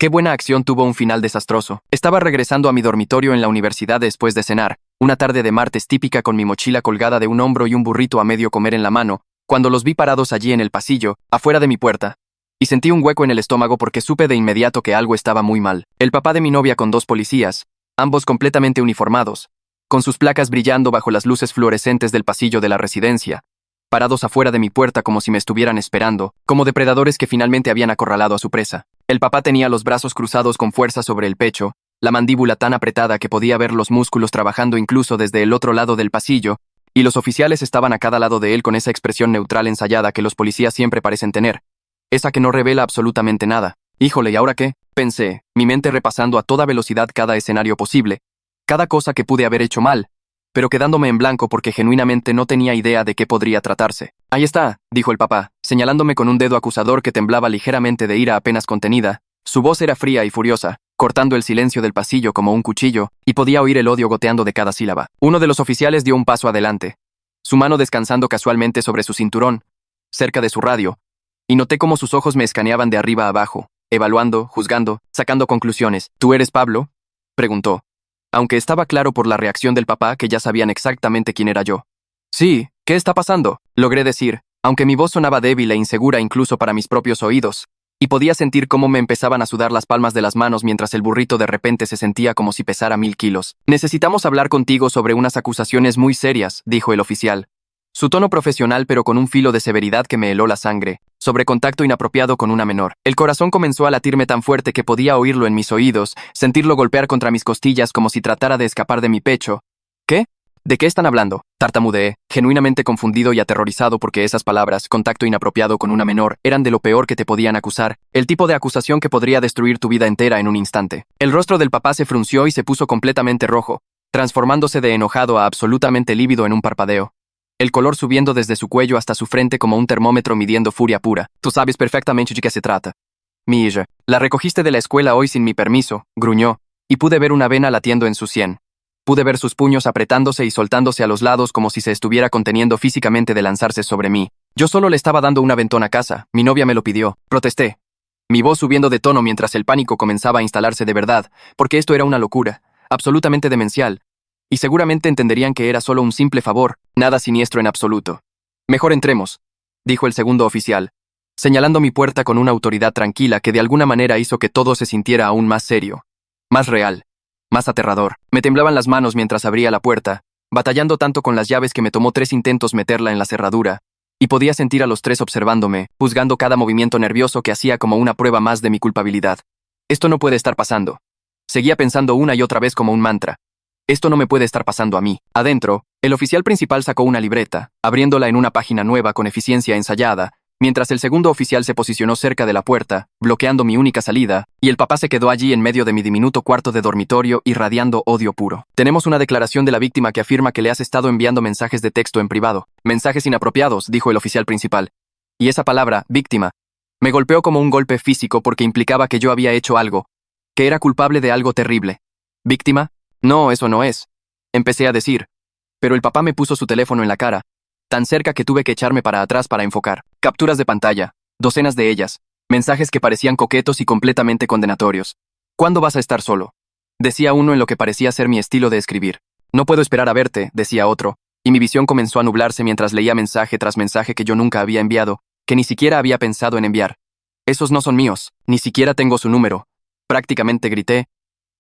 Qué buena acción tuvo un final desastroso. Estaba regresando a mi dormitorio en la universidad después de cenar, una tarde de martes típica con mi mochila colgada de un hombro y un burrito a medio comer en la mano, cuando los vi parados allí en el pasillo, afuera de mi puerta. Y sentí un hueco en el estómago porque supe de inmediato que algo estaba muy mal. El papá de mi novia con 2 policías, ambos completamente uniformados, con sus placas brillando bajo las luces fluorescentes del pasillo de la residencia, parados afuera de mi puerta como si me estuvieran esperando, como depredadores que finalmente habían acorralado a su presa. El papá tenía los brazos cruzados con fuerza sobre el pecho, la mandíbula tan apretada que podía ver los músculos trabajando incluso desde el otro lado del pasillo, y los oficiales estaban a cada lado de él con esa expresión neutral ensayada que los policías siempre parecen tener, esa que no revela absolutamente nada. Híjole, ¿y ahora qué? Pensé, mi mente repasando a toda velocidad cada escenario posible, cada cosa que pude haber hecho mal, pero quedándome en blanco porque genuinamente no tenía idea de qué podría tratarse. Ahí está, dijo el papá, señalándome con un dedo acusador que temblaba ligeramente de ira apenas contenida. Su voz era fría y furiosa, cortando el silencio del pasillo como un cuchillo, y podía oír el odio goteando de cada sílaba. Uno de los oficiales dio un paso adelante, su mano descansando casualmente sobre su cinturón, cerca de su radio, y noté cómo sus ojos me escaneaban de arriba a abajo, evaluando, juzgando, sacando conclusiones. ¿Tú eres Pablo?, preguntó, aunque estaba claro por la reacción del papá que ya sabían exactamente quién era yo. Sí, ¿qué está pasando?, logré decir, aunque mi voz sonaba débil e insegura incluso para mis propios oídos, y podía sentir cómo me empezaban a sudar las palmas de las manos mientras el burrito de repente se sentía como si pesara 1000 kilos. Necesitamos hablar contigo sobre unas acusaciones muy serias, dijo el oficial. Su tono profesional pero con un filo de severidad que me heló la sangre, sobre contacto inapropiado con una menor. El corazón comenzó a latirme tan fuerte que podía oírlo en mis oídos, sentirlo golpear contra mis costillas como si tratara de escapar de mi pecho. ¿Qué? ¿De qué están hablando?, tartamudeé, genuinamente confundido y aterrorizado porque esas palabras, contacto inapropiado con una menor, eran de lo peor que te podían acusar, el tipo de acusación que podría destruir tu vida entera en un instante. El rostro del papá se frunció y se puso completamente rojo, transformándose de enojado a absolutamente lívido en un parpadeo, el color subiendo desde su cuello hasta su frente como un termómetro midiendo furia pura. Tú sabes perfectamente de qué se trata. Mi hija, la recogiste de la escuela hoy sin mi permiso, gruñó, y pude ver una vena latiendo en su sien. Pude ver sus puños apretándose y soltándose a los lados como si se estuviera conteniendo físicamente de lanzarse sobre mí. Yo solo le estaba dando un aventón a casa, mi novia me lo pidió, protesté. Mi voz subiendo de tono mientras el pánico comenzaba a instalarse de verdad, porque esto era una locura, absolutamente demencial, y seguramente entenderían que era solo un simple favor, nada siniestro en absoluto. Mejor entremos, dijo el segundo oficial, señalando mi puerta con una autoridad tranquila que de alguna manera hizo que todo se sintiera aún más serio, más real, más aterrador. Me temblaban las manos mientras abría la puerta, batallando tanto con las llaves que me tomó 3 intentos meterla en la cerradura, y podía sentir a los 3 observándome, juzgando cada movimiento nervioso que hacía como una prueba más de mi culpabilidad. Esto no puede estar pasando. Seguía pensando una y otra vez como un mantra. Esto no me puede estar pasando a mí. Adentro, el oficial principal sacó una libreta, abriéndola en una página nueva con eficiencia ensayada, mientras el segundo oficial se posicionó cerca de la puerta, bloqueando mi única salida, y el papá se quedó allí en medio de mi diminuto cuarto de dormitorio irradiando odio puro. Tenemos una declaración de la víctima que afirma que le has estado enviando mensajes de texto en privado. Mensajes inapropiados, dijo el oficial principal. Y esa palabra, víctima, me golpeó como un golpe físico porque implicaba que yo había hecho algo, que era culpable de algo terrible. ¿Víctima? No, eso no es. Empecé a decir. Pero el papá me puso su teléfono en la cara, tan cerca que tuve que echarme para atrás para enfocar. Capturas de pantalla, docenas de ellas, mensajes que parecían coquetos y completamente condenatorios. ¿Cuándo vas a estar solo?, decía uno en lo que parecía ser mi estilo de escribir. No puedo esperar a verte, decía otro, y mi visión comenzó a nublarse mientras leía mensaje tras mensaje que yo nunca había enviado, que ni siquiera había pensado en enviar. Esos no son míos, ni siquiera tengo su número. Prácticamente grité,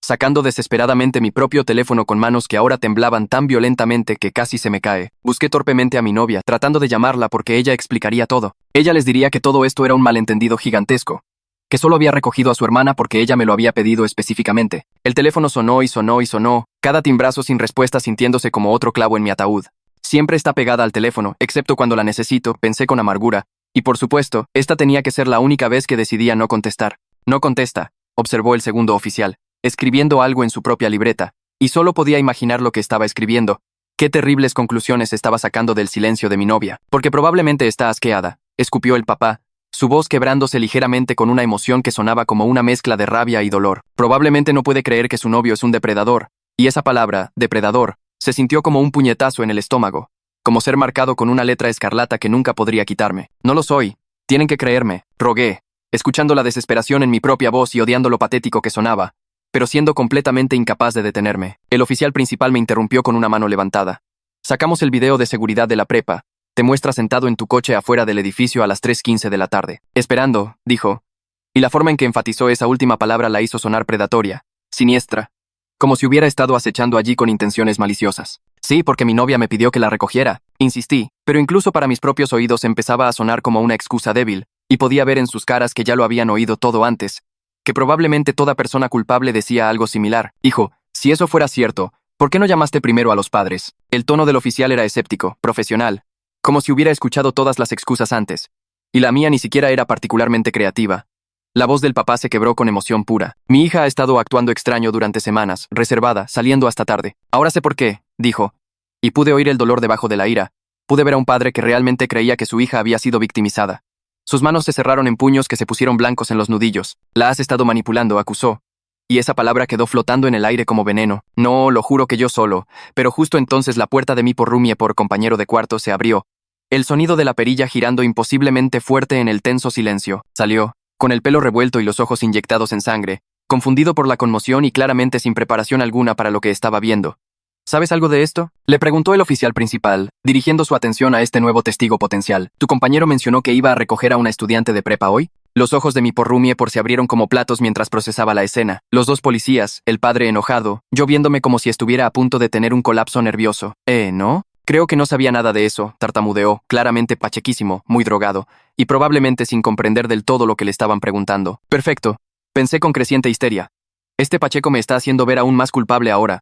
sacando desesperadamente mi propio teléfono con manos que ahora temblaban tan violentamente que casi se me cae. Busqué torpemente a mi novia, tratando de llamarla porque ella explicaría todo. Ella les diría que todo esto era un malentendido gigantesco, que solo había recogido a su hermana porque ella me lo había pedido específicamente. El teléfono sonó y sonó y sonó, cada timbrazo sin respuesta sintiéndose como otro clavo en mi ataúd. Siempre está pegada al teléfono, excepto cuando la necesito, pensé con amargura, y por supuesto, esta tenía que ser la única vez que decidía no contestar. No contesta, observó el segundo oficial, escribiendo algo en su propia libreta, y solo podía imaginar lo que estaba escribiendo. Qué terribles conclusiones estaba sacando del silencio de mi novia, porque probablemente está asqueada, escupió el papá, su voz quebrándose ligeramente con una emoción que sonaba como una mezcla de rabia y dolor. Probablemente no puede creer que su novio es un depredador, y esa palabra, depredador, se sintió como un puñetazo en el estómago, como ser marcado con una letra escarlata que nunca podría quitarme. No lo soy, tienen que creerme, rogué, escuchando la desesperación en mi propia voz y odiando lo patético que sonaba, pero siendo completamente incapaz de detenerme. El oficial principal me interrumpió con una mano levantada. Sacamos el video de seguridad de la prepa. Te muestra sentado en tu coche afuera del edificio a las 3:15 de la tarde. Esperando, dijo. Y la forma en que enfatizó esa última palabra la hizo sonar predatoria, siniestra, como si hubiera estado acechando allí con intenciones maliciosas. Sí, porque mi novia me pidió que la recogiera, insistí, pero incluso para mis propios oídos empezaba a sonar como una excusa débil, y podía ver en sus caras que ya lo habían oído todo antes, que probablemente toda persona culpable decía algo similar. Hijo, si eso fuera cierto, ¿por qué no llamaste primero a los padres? El tono del oficial era escéptico, profesional, como si hubiera escuchado todas las excusas antes, y la mía ni siquiera era particularmente creativa. La voz del papá se quebró con emoción pura. Mi hija ha estado actuando extraño durante semanas, reservada, saliendo hasta tarde. Ahora sé por qué, dijo. Y pude oír el dolor debajo de la ira. Pude ver a un padre que realmente creía que su hija había sido victimizada. Sus manos se cerraron en puños que se pusieron blancos en los nudillos. La has estado manipulando, acusó. Y esa palabra quedó flotando en el aire como veneno. No, lo juro que yo solo. Pero justo entonces la puerta de mi porrumie por compañero de cuarto se abrió. El sonido de la perilla girando imposiblemente fuerte en el tenso silencio. Salió, con el pelo revuelto y los ojos inyectados en sangre, confundido por la conmoción y claramente sin preparación alguna para lo que estaba viendo. ¿Sabes algo de esto?, le preguntó el oficial principal, dirigiendo su atención a este nuevo testigo potencial. ¿Tu compañero mencionó que iba a recoger a una estudiante de prepa hoy? Los ojos de mi porrumie se abrieron como platos mientras procesaba la escena. Los dos policías, el padre enojado, yo viéndome como si estuviera a punto de tener un colapso nervioso. ¿No? Creo que no sabía nada de eso, tartamudeó, claramente pachequísimo, muy drogado, y probablemente sin comprender del todo lo que le estaban preguntando. Perfecto, pensé con creciente histeria. Este Pacheco me está haciendo ver aún más culpable ahora,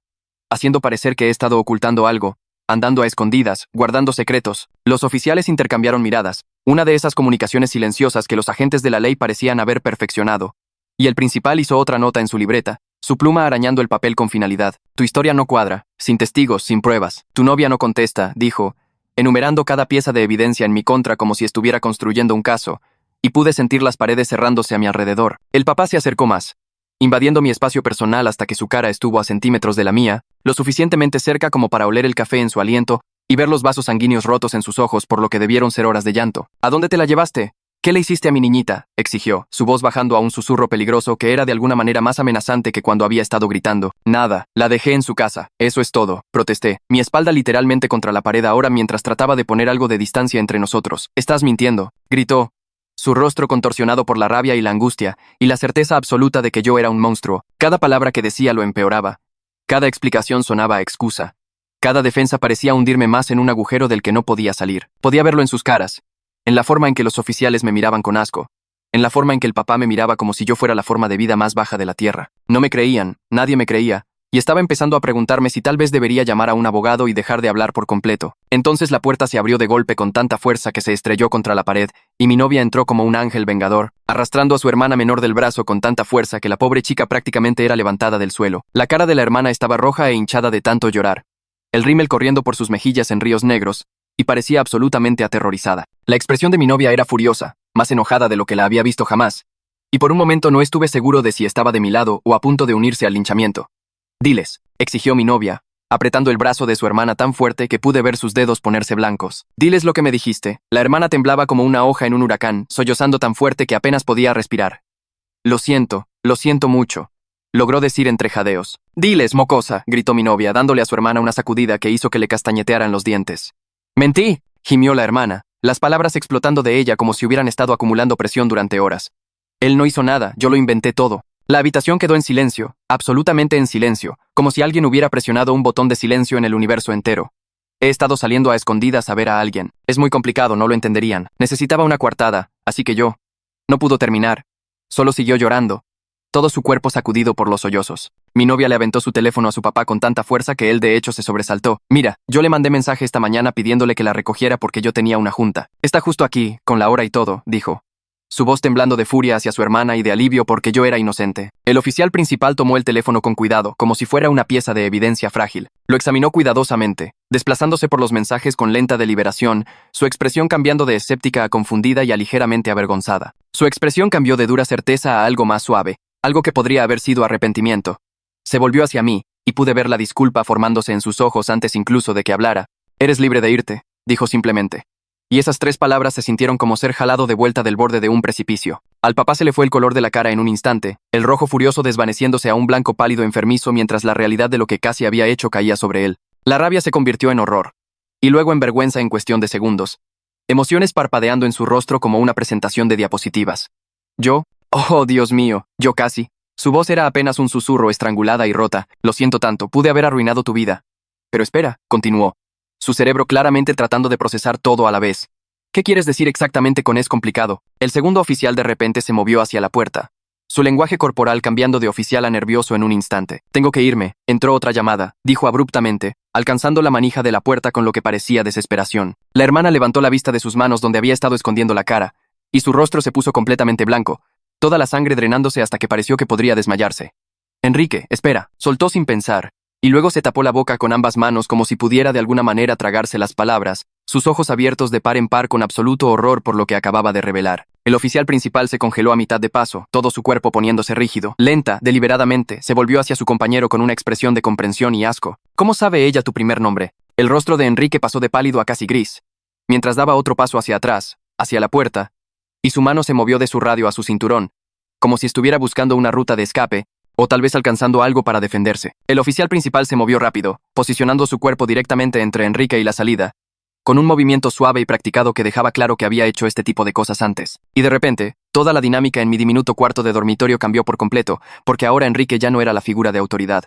haciendo parecer que he estado ocultando algo, andando a escondidas, guardando secretos. Los oficiales intercambiaron miradas, una de esas comunicaciones silenciosas que los agentes de la ley parecían haber perfeccionado. Y el principal hizo otra nota en su libreta, su pluma arañando el papel con finalidad. Tu historia no cuadra, sin testigos, sin pruebas. Tu novia no contesta, dijo, enumerando cada pieza de evidencia en mi contra como si estuviera construyendo un caso, y pude sentir las paredes cerrándose a mi alrededor. El papá se acercó más, invadiendo mi espacio personal hasta que su cara estuvo a centímetros de la mía, lo suficientemente cerca como para oler el café en su aliento y ver los vasos sanguíneos rotos en sus ojos por lo que debieron ser horas de llanto. ¿A dónde te la llevaste? ¿Qué le hiciste a mi niñita?, exigió, su voz bajando a un susurro peligroso que era de alguna manera más amenazante que cuando había estado gritando. Nada, la dejé en su casa, eso es todo, protesté, mi espalda literalmente contra la pared ahora mientras trataba de poner algo de distancia entre nosotros. Estás mintiendo, gritó, su rostro contorsionado por la rabia y la angustia, y la certeza absoluta de que yo era un monstruo. Cada palabra que decía lo empeoraba. Cada explicación sonaba a excusa. Cada defensa parecía hundirme más en un agujero del que no podía salir. Podía verlo en sus caras, en la forma en que los oficiales me miraban con asco, en la forma en que el papá me miraba como si yo fuera la forma de vida más baja de la tierra. No me creían, nadie me creía, y estaba empezando a preguntarme si tal vez debería llamar a un abogado y dejar de hablar por completo. Entonces la puerta se abrió de golpe con tanta fuerza que se estrelló contra la pared, y mi novia entró como un ángel vengador, arrastrando a su hermana menor del brazo con tanta fuerza que la pobre chica prácticamente era levantada del suelo. La cara de la hermana estaba roja e hinchada de tanto llorar, el rímel corriendo por sus mejillas en ríos negros, y parecía absolutamente aterrorizada. La expresión de mi novia era furiosa, más enojada de lo que la había visto jamás, y por un momento no estuve seguro de si estaba de mi lado o a punto de unirse al linchamiento. Diles, exigió mi novia, apretando el brazo de su hermana tan fuerte que pude ver sus dedos ponerse blancos. Diles lo que me dijiste. La hermana temblaba como una hoja en un huracán, sollozando tan fuerte que apenas podía respirar. Lo siento mucho, logró decir entre jadeos. Diles, mocosa, gritó mi novia, dándole a su hermana una sacudida que hizo que le castañetearan los dientes. Mentí, gimió la hermana, las palabras explotando de ella como si hubieran estado acumulando presión durante horas. Él no hizo nada, yo lo inventé todo. La habitación quedó en silencio, absolutamente en silencio, como si alguien hubiera presionado un botón de silencio en el universo entero. He estado saliendo a escondidas a ver a alguien. Es muy complicado, no lo entenderían. Necesitaba una coartada, así que yo. No pudo terminar. Solo siguió llorando, todo su cuerpo sacudido por los sollozos. Mi novia le aventó su teléfono a su papá con tanta fuerza que él de hecho se sobresaltó. Mira, yo le mandé mensaje esta mañana pidiéndole que la recogiera porque yo tenía una junta. Está justo aquí, con la hora y todo, dijo, su voz temblando de furia hacia su hermana y de alivio porque yo era inocente. El oficial principal tomó el teléfono con cuidado, como si fuera una pieza de evidencia frágil. Lo examinó cuidadosamente, desplazándose por los mensajes con lenta deliberación, su expresión cambiando de escéptica a confundida y a ligeramente avergonzada. Su expresión cambió de dura certeza a algo más suave, algo que podría haber sido arrepentimiento. Se volvió hacia mí, y pude ver la disculpa formándose en sus ojos antes incluso de que hablara. Eres libre de irte, dijo simplemente. Y esas 3 palabras se sintieron como ser jalado de vuelta del borde de un precipicio. Al papá se le fue el color de la cara en un instante, el rojo furioso desvaneciéndose a un blanco pálido enfermizo mientras la realidad de lo que casi había hecho caía sobre él. La rabia se convirtió en horror. Y luego en vergüenza en cuestión de segundos. Emociones parpadeando en su rostro como una presentación de diapositivas. Yo, oh Dios mío, yo casi. Su voz era apenas un susurro estrangulada y rota. Lo siento tanto, pude haber arruinado tu vida. Pero espera, continuó. Su cerebro claramente tratando de procesar todo a la vez. ¿Qué quieres decir exactamente con es complicado? El segundo oficial de repente se movió hacia la puerta. Su lenguaje corporal cambiando de oficial a nervioso en un instante. Tengo que irme, entró otra llamada, dijo abruptamente, alcanzando la manija de la puerta con lo que parecía desesperación. La hermana levantó la vista de sus manos donde había estado escondiendo la cara, y su rostro se puso completamente blanco, toda la sangre drenándose hasta que pareció que podría desmayarse. Enrique, espera, soltó sin pensar, y luego se tapó la boca con ambas manos como si pudiera de alguna manera tragarse las palabras, sus ojos abiertos de par en par con absoluto horror por lo que acababa de revelar. El oficial principal se congeló a mitad de paso, todo su cuerpo poniéndose rígido. Lenta, deliberadamente, se volvió hacia su compañero con una expresión de comprensión y asco. ¿Cómo sabe ella tu primer nombre? El rostro de Enrique pasó de pálido a casi gris, mientras daba otro paso hacia atrás, hacia la puerta, y su mano se movió de su radio a su cinturón, como si estuviera buscando una ruta de escape, o tal vez alcanzando algo para defenderse. El oficial principal se movió rápido, posicionando su cuerpo directamente entre Enrique y la salida, con un movimiento suave y practicado que dejaba claro que había hecho este tipo de cosas antes. Y de repente, toda la dinámica en mi diminuto cuarto de dormitorio cambió por completo, porque ahora Enrique ya no era la figura de autoridad.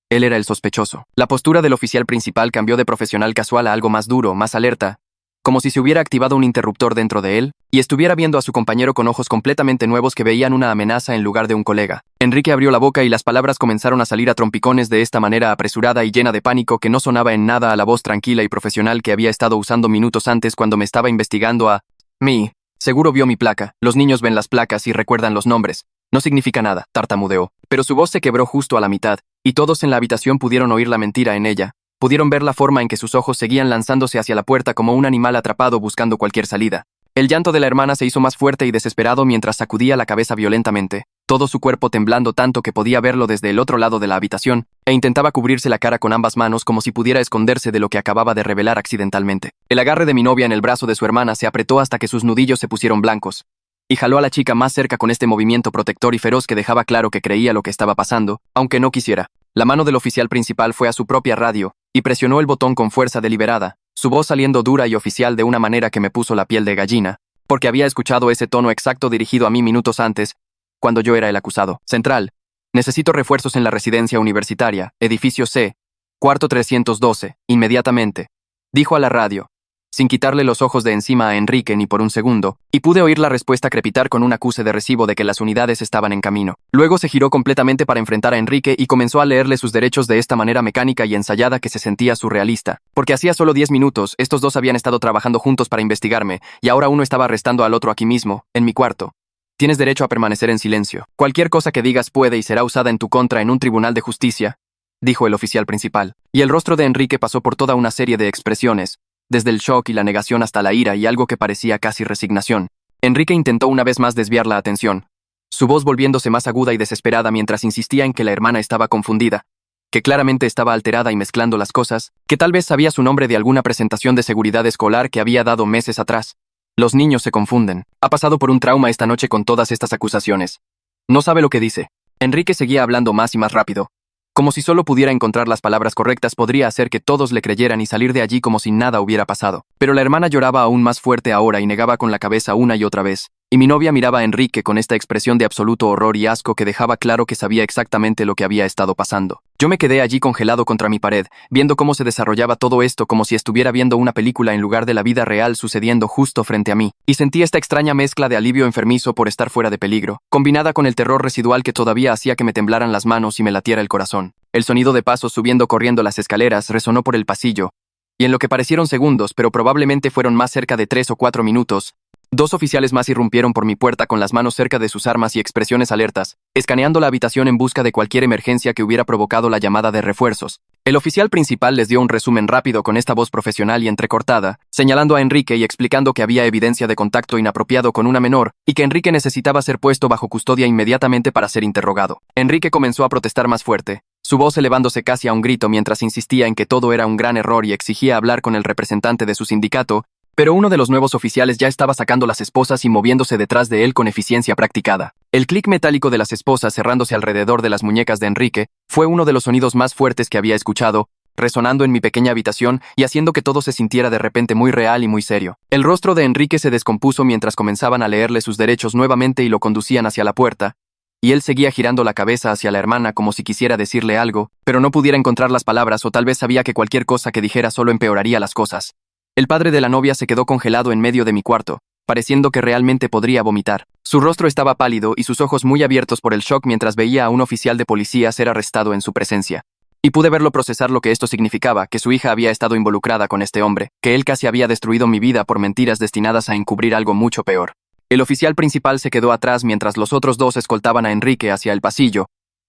Él era el sospechoso. La postura del oficial principal cambió de profesional casual a algo más duro, más alerta, como si se hubiera activado un interruptor dentro de él, y estuviera viendo a su compañero con ojos completamente nuevos que veían una amenaza en lugar de un colega. Enrique abrió la boca y las palabras comenzaron a salir a trompicones de esta manera apresurada y llena de pánico que no sonaba en nada a la voz tranquila y profesional que había estado usando minutos antes cuando me estaba investigando a mí. Seguro vio mi placa. Los niños ven las placas y recuerdan los nombres. No significa nada, tartamudeó. Pero su voz se quebró justo a la mitad, y todos en la habitación pudieron oír la mentira en ella. Pudieron ver la forma en que sus ojos seguían lanzándose hacia la puerta como un animal atrapado buscando cualquier salida. El llanto de la hermana se hizo más fuerte y desesperado mientras sacudía la cabeza violentamente, todo su cuerpo temblando tanto que podía verlo desde el otro lado de la habitación, e intentaba cubrirse la cara con ambas manos como si pudiera esconderse de lo que acababa de revelar accidentalmente. El agarre de mi novia en el brazo de su hermana se apretó hasta que sus nudillos se pusieron blancos, y jaló a la chica más cerca con este movimiento protector y feroz que dejaba claro que creía lo que estaba pasando, aunque no quisiera. La mano del oficial principal fue a su propia radio, y presionó el botón con fuerza deliberada, su voz saliendo dura y oficial de una manera que me puso la piel de gallina, porque había escuchado ese tono exacto dirigido a mí minutos antes, cuando yo era el acusado. Central. Necesito refuerzos en la residencia universitaria, edificio C, cuarto 312, inmediatamente, dijo a la radio, sin quitarle los ojos de encima a Enrique ni por un segundo, y pude oír la respuesta crepitar con un acuse de recibo de que las unidades estaban en camino. Luego se giró completamente para enfrentar a Enrique y comenzó a leerle sus derechos de esta manera mecánica y ensayada que se sentía surrealista. Porque hacía solo 10 minutos, estos dos habían estado trabajando juntos para investigarme, y ahora uno estaba arrestando al otro aquí mismo, en mi cuarto. Tienes derecho a permanecer en silencio. Cualquier cosa que digas puede y será usada en tu contra en un tribunal de justicia, dijo el oficial principal. Y el rostro de Enrique pasó por toda una serie de expresiones, desde el shock y la negación hasta la ira y algo que parecía casi resignación. Enrique intentó una vez más desviar la atención, su voz volviéndose más aguda y desesperada mientras insistía en que la hermana estaba confundida, que claramente estaba alterada y mezclando las cosas, que tal vez sabía su nombre de alguna presentación de seguridad escolar que había dado meses atrás. Los niños se confunden. Ha pasado por un trauma esta noche con todas estas acusaciones. No sabe lo que dice. Enrique seguía hablando más y más rápido. Como si solo pudiera encontrar las palabras correctas podría hacer que todos le creyeran y salir de allí como si nada hubiera pasado. Pero la hermana lloraba aún más fuerte ahora y negaba con la cabeza una y otra vez. Y mi novia miraba a Enrique con esta expresión de absoluto horror y asco que dejaba claro que sabía exactamente lo que había estado pasando. Yo me quedé allí congelado contra mi pared, viendo cómo se desarrollaba todo esto como si estuviera viendo una película en lugar de la vida real sucediendo justo frente a mí, y sentí esta extraña mezcla de alivio enfermizo por estar fuera de peligro, combinada con el terror residual que todavía hacía que me temblaran las manos y me latiera el corazón. El sonido de pasos subiendo corriendo las escaleras resonó por el pasillo, y en lo que parecieron segundos, pero probablemente fueron más cerca de 3 o 4 minutos, 2 oficiales más irrumpieron por mi puerta con las manos cerca de sus armas y expresiones alertas, escaneando la habitación en busca de cualquier emergencia que hubiera provocado la llamada de refuerzos. El oficial principal les dio un resumen rápido con esta voz profesional y entrecortada, señalando a Enrique y explicando que había evidencia de contacto inapropiado con una menor y que Enrique necesitaba ser puesto bajo custodia inmediatamente para ser interrogado. Enrique comenzó a protestar más fuerte, su voz elevándose casi a un grito mientras insistía en que todo era un gran error y exigía hablar con el representante de su sindicato, Pero uno de los nuevos oficiales ya estaba sacando las esposas y moviéndose detrás de él con eficiencia practicada. El clic metálico de las esposas cerrándose alrededor de las muñecas de Enrique fue uno de los sonidos más fuertes que había escuchado, resonando en mi pequeña habitación y haciendo que todo se sintiera de repente muy real y muy serio. El rostro de Enrique se descompuso mientras comenzaban a leerle sus derechos nuevamente y lo conducían hacia la puerta, y él seguía girando la cabeza hacia la hermana como si quisiera decirle algo, pero no pudiera encontrar las palabras o tal vez sabía que cualquier cosa que dijera solo empeoraría las cosas. El padre de la novia se quedó congelado en medio de mi cuarto, pareciendo que realmente podría vomitar. Su rostro estaba pálido y sus ojos muy abiertos por el shock mientras veía a un oficial de policía ser arrestado en su presencia. Y pude verlo procesar lo que esto significaba, que su hija había estado involucrada con este hombre, que él casi había destruido mi vida por mentiras destinadas a encubrir algo mucho peor. El oficial principal se quedó atrás mientras los otros dos escoltaban a Enrique hacia el pasillo,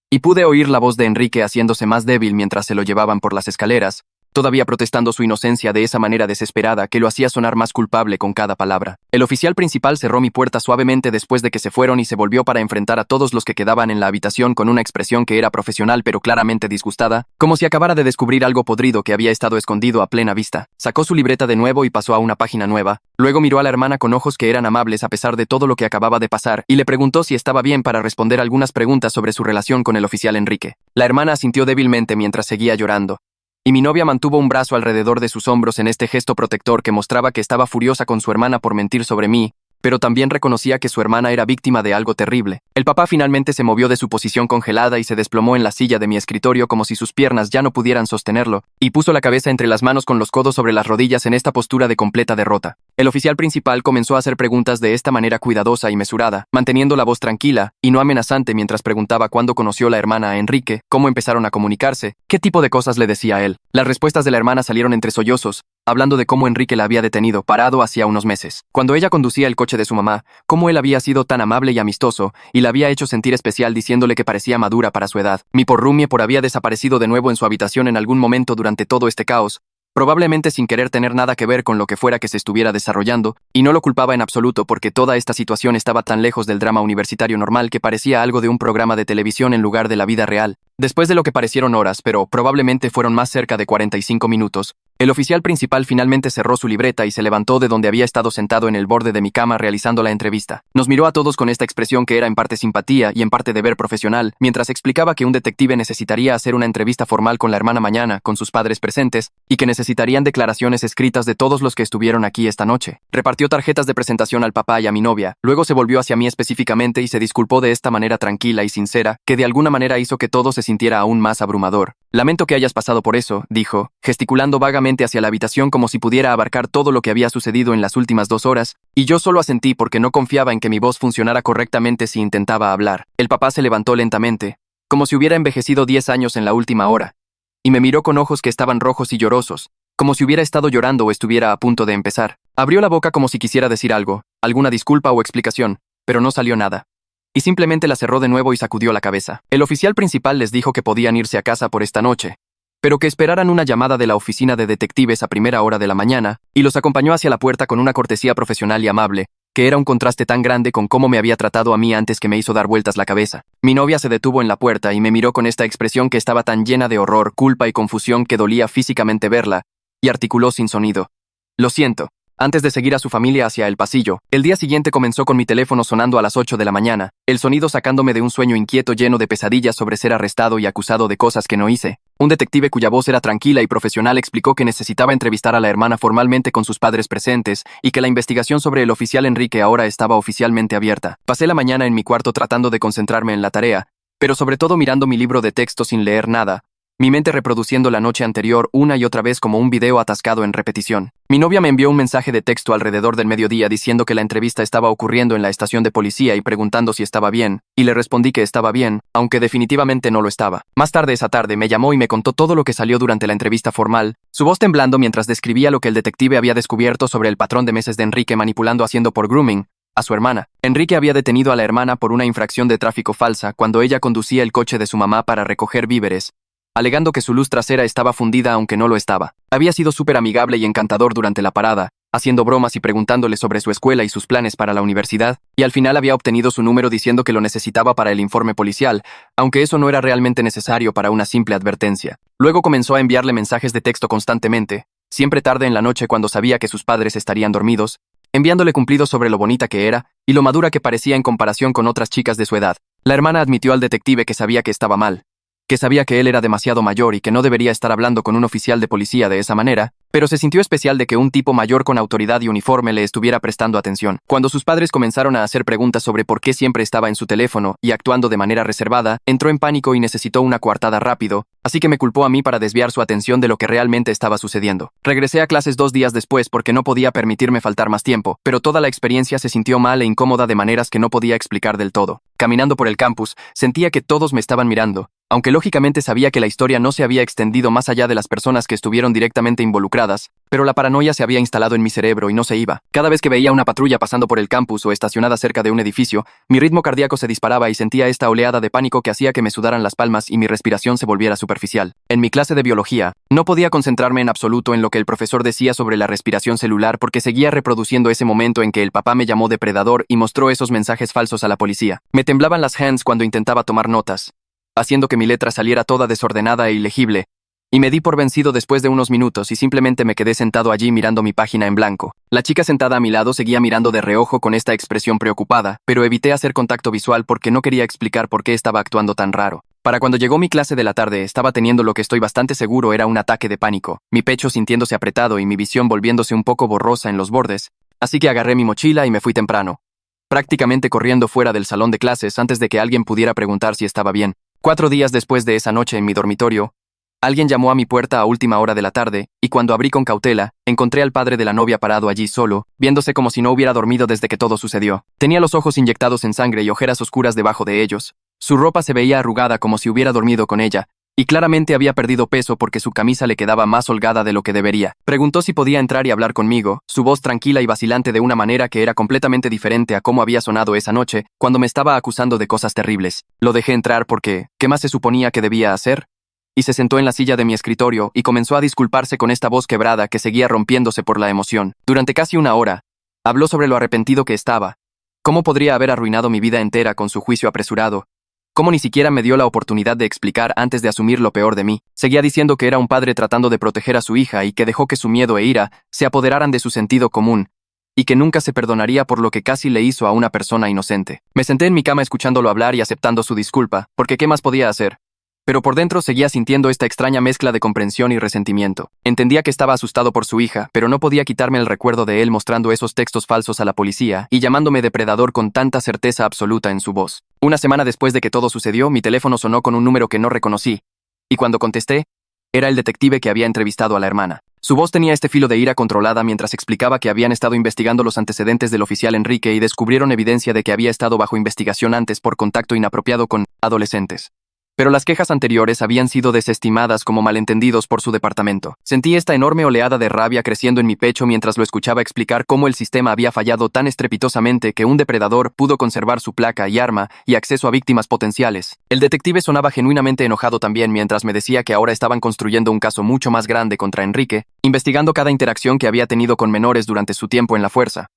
y pude oír la voz de Enrique haciéndose más débil mientras se lo llevaban por las escaleras, todavía protestando su inocencia de esa manera desesperada que lo hacía sonar más culpable con cada palabra. El oficial principal cerró mi puerta suavemente después de que se fueron y se volvió para enfrentar a todos los que quedaban en la habitación con una expresión que era profesional pero claramente disgustada, como si acabara de descubrir algo podrido que había estado escondido a plena vista. Sacó su libreta de nuevo y pasó a una página nueva, luego miró a la hermana con ojos que eran amables a pesar de todo lo que acababa de pasar y le preguntó si estaba bien para responder algunas preguntas sobre su relación con el oficial Enrique. La hermana asintió débilmente mientras seguía llorando, y mi novia mantuvo un brazo alrededor de sus hombros en este gesto protector que mostraba que estaba furiosa con su hermana por mentir sobre mí, pero también reconocía que su hermana era víctima de algo terrible. El papá finalmente se movió de su posición congelada y se desplomó en la silla de mi escritorio como si sus piernas ya no pudieran sostenerlo, y puso la cabeza entre las manos con los codos sobre las rodillas en esta postura de completa derrota. El oficial principal comenzó a hacer preguntas de esta manera cuidadosa y mesurada, manteniendo la voz tranquila y no amenazante mientras preguntaba cuándo conoció la hermana a Enrique, cómo empezaron a comunicarse, qué tipo de cosas le decía a él. Las respuestas de la hermana salieron entre sollozos, hablando de cómo Enrique la había detenido, parado hacía unos meses, cuando ella conducía el coche de su mamá, cómo él había sido tan amable y amistoso, y la había hecho sentir especial diciéndole que parecía madura para su edad. Mi porrumie por había desaparecido de nuevo en su habitación en algún momento durante todo este caos, probablemente sin querer tener nada que ver con lo que fuera que se estuviera desarrollando, y no lo culpaba en absoluto porque toda esta situación estaba tan lejos del drama universitario normal que parecía algo de un programa de televisión en lugar de la vida real. Después de lo que parecieron horas, pero probablemente fueron más cerca de 45 minutos, el oficial principal finalmente cerró su libreta y se levantó de donde había estado sentado en el borde de mi cama realizando la entrevista. Nos miró a todos con esta expresión que era en parte simpatía y en parte deber profesional, mientras explicaba que un detective necesitaría hacer una entrevista formal con la hermana mañana, con sus padres presentes, y que necesitarían declaraciones escritas de todos los que estuvieron aquí esta noche. Repartió tarjetas de presentación al papá y a mi novia, luego se volvió hacia mí específicamente y se disculpó de esta manera tranquila y sincera, que de alguna manera hizo que todo se sintiera aún más abrumador. Lamento que hayas pasado por eso, dijo, gesticulando vagamente hacia la habitación como si pudiera abarcar todo lo que había sucedido en las últimas 2 horas, y yo solo asentí porque no confiaba en que mi voz funcionara correctamente si intentaba hablar. El papá se levantó lentamente, como si hubiera envejecido 10 años en la última hora, y me miró con ojos que estaban rojos y llorosos, como si hubiera estado llorando o estuviera a punto de empezar. Abrió la boca como si quisiera decir algo, alguna disculpa o explicación, pero no salió nada. Y simplemente la cerró de nuevo y sacudió la cabeza. El oficial principal les dijo que podían irse a casa por esta noche, pero que esperaran una llamada de la oficina de detectives a primera hora de la mañana, y los acompañó hacia la puerta con una cortesía profesional y amable, que era un contraste tan grande con cómo me había tratado a mí antes que me hizo dar vueltas la cabeza. Mi novia se detuvo en la puerta y me miró con esta expresión que estaba tan llena de horror, culpa y confusión que dolía físicamente verla, y articuló sin sonido: «Lo siento». Antes de seguir a su familia hacia el pasillo, el día siguiente comenzó con mi teléfono sonando a las 8 de la mañana, el sonido sacándome de un sueño inquieto lleno de pesadillas sobre ser arrestado y acusado de cosas que no hice. Un detective cuya voz era tranquila y profesional explicó que necesitaba entrevistar a la hermana formalmente con sus padres presentes y que la investigación sobre el oficial Enrique ahora estaba oficialmente abierta. Pasé la mañana en mi cuarto tratando de concentrarme en la tarea, pero sobre todo mirando mi libro de texto sin leer nada, mi mente reproduciendo la noche anterior una y otra vez como un video atascado en repetición. Mi novia me envió un mensaje de texto alrededor del mediodía diciendo que la entrevista estaba ocurriendo en la estación de policía y preguntando si estaba bien, y le respondí que estaba bien, aunque definitivamente no lo estaba. Más tarde esa tarde me llamó y me contó todo lo que salió durante la entrevista formal, su voz temblando mientras describía lo que el detective había descubierto sobre el patrón de meses de Enrique manipulando haciendo por grooming a su hermana. Enrique había detenido a la hermana por una infracción de tráfico falsa cuando ella conducía el coche de su mamá para recoger víveres, alegando que su luz trasera estaba fundida aunque no lo estaba. Había sido súper amigable y encantador durante la parada, haciendo bromas y preguntándole sobre su escuela y sus planes para la universidad, y al final había obtenido su número diciendo que lo necesitaba para el informe policial, aunque eso no era realmente necesario para una simple advertencia. Luego comenzó a enviarle mensajes de texto constantemente, siempre tarde en la noche cuando sabía que sus padres estarían dormidos, enviándole cumplidos sobre lo bonita que era y lo madura que parecía en comparación con otras chicas de su edad. La hermana admitió al detective que sabía que estaba mal, que sabía que él era demasiado mayor y que no debería estar hablando con un oficial de policía de esa manera, pero se sintió especial de que un tipo mayor con autoridad y uniforme le estuviera prestando atención. Cuando sus padres comenzaron a hacer preguntas sobre por qué siempre estaba en su teléfono y actuando de manera reservada, entró en pánico y necesitó una coartada rápido, así que me culpó a mí para desviar su atención de lo que realmente estaba sucediendo. Regresé a clases 2 días después porque no podía permitirme faltar más tiempo, pero toda la experiencia se sintió mal e incómoda de maneras que no podía explicar del todo. Caminando por el campus, sentía que todos me estaban mirando, aunque lógicamente sabía que la historia no se había extendido más allá de las personas que estuvieron directamente involucradas, pero la paranoia se había instalado en mi cerebro y no se iba. Cada vez que veía una patrulla pasando por el campus o estacionada cerca de un edificio, mi ritmo cardíaco se disparaba y sentía esta oleada de pánico que hacía que me sudaran las palmas y mi respiración se volviera superficial. En mi clase de biología, no podía concentrarme en absoluto en lo que el profesor decía sobre la respiración celular porque seguía reproduciendo ese momento en que el papá me llamó depredador y mostró esos mensajes falsos a la policía. Me temblaban las hands cuando intentaba tomar notas, haciendo que mi letra saliera toda desordenada e ilegible, y me di por vencido después de unos minutos y simplemente me quedé sentado allí mirando mi página en blanco. La chica sentada a mi lado seguía mirando de reojo con esta expresión preocupada, pero evité hacer contacto visual porque no quería explicar por qué estaba actuando tan raro. Para cuando llegó mi clase de la tarde estaba teniendo lo que estoy bastante seguro era un ataque de pánico, mi pecho sintiéndose apretado y mi visión volviéndose un poco borrosa en los bordes, así que agarré mi mochila y me fui temprano, prácticamente corriendo fuera del salón de clases antes de que alguien pudiera preguntar si estaba bien. 4 días después de esa noche en mi dormitorio, alguien llamó a mi puerta a última hora de la tarde, y cuando abrí con cautela, encontré al padre de la novia parado allí solo, viéndose como si no hubiera dormido desde que todo sucedió. Tenía los ojos inyectados en sangre y ojeras oscuras debajo de ellos. Su ropa se veía arrugada como si hubiera dormido con ella, y claramente había perdido peso porque su camisa le quedaba más holgada de lo que debería. Preguntó si podía entrar y hablar conmigo, su voz tranquila y vacilante de una manera que era completamente diferente a cómo había sonado esa noche, cuando me estaba acusando de cosas terribles. Lo dejé entrar porque, ¿qué más se suponía que debía hacer? Y se sentó en la silla de mi escritorio y comenzó a disculparse con esta voz quebrada que seguía rompiéndose por la emoción. Durante casi una hora, habló sobre lo arrepentido que estaba. ¿Cómo podría haber arruinado mi vida entera con su juicio apresurado? Cómo ni siquiera me dio la oportunidad de explicar antes de asumir lo peor de mí. Seguía diciendo que era un padre tratando de proteger a su hija y que dejó que su miedo e ira se apoderaran de su sentido común, y que nunca se perdonaría por lo que casi le hizo a una persona inocente. Me senté en mi cama escuchándolo hablar y aceptando su disculpa, porque ¿qué más podía hacer? Pero por dentro seguía sintiendo esta extraña mezcla de comprensión y resentimiento. Entendía que estaba asustado por su hija, pero no podía quitarme el recuerdo de él mostrando esos textos falsos a la policía y llamándome depredador con tanta certeza absoluta en su voz. Una semana después de que todo sucedió, mi teléfono sonó con un número que no reconocí, y cuando contesté, era el detective que había entrevistado a la hermana. Su voz tenía este filo de ira controlada mientras explicaba que habían estado investigando los antecedentes del oficial Enrique y descubrieron evidencia de que había estado bajo investigación antes por contacto inapropiado con adolescentes. Pero las quejas anteriores habían sido desestimadas como malentendidos por su departamento. Sentí esta enorme oleada de rabia creciendo en mi pecho mientras lo escuchaba explicar cómo el sistema había fallado tan estrepitosamente que un depredador pudo conservar su placa y arma y acceso a víctimas potenciales. El detective sonaba genuinamente enojado también mientras me decía que ahora estaban construyendo un caso mucho más grande contra Enrique, investigando cada interacción que había tenido con menores durante su tiempo en la fuerza,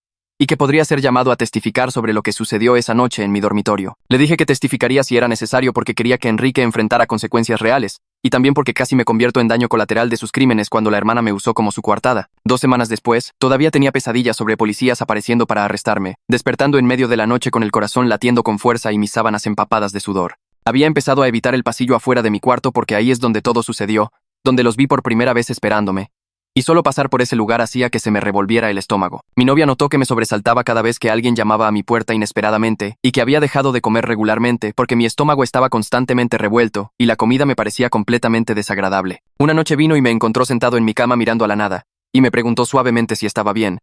y que podría ser llamado a testificar sobre lo que sucedió esa noche en mi dormitorio. Le dije que testificaría si era necesario porque quería que Enrique enfrentara consecuencias reales, y también porque casi me convierto en daño colateral de sus crímenes cuando la hermana me usó como su coartada. 2 semanas después, todavía tenía pesadillas sobre policías apareciendo para arrestarme, despertando en medio de la noche con el corazón latiendo con fuerza y mis sábanas empapadas de sudor. Había empezado a evitar el pasillo afuera de mi cuarto porque ahí es donde todo sucedió, donde los vi por primera vez esperándome. Y solo pasar por ese lugar hacía que se me revolviera el estómago. Mi novia notó que me sobresaltaba cada vez que alguien llamaba a mi puerta inesperadamente y que había dejado de comer regularmente porque mi estómago estaba constantemente revuelto y la comida me parecía completamente desagradable. Una noche vino y me encontró sentado en mi cama mirando a la nada, y me preguntó suavemente si estaba bien.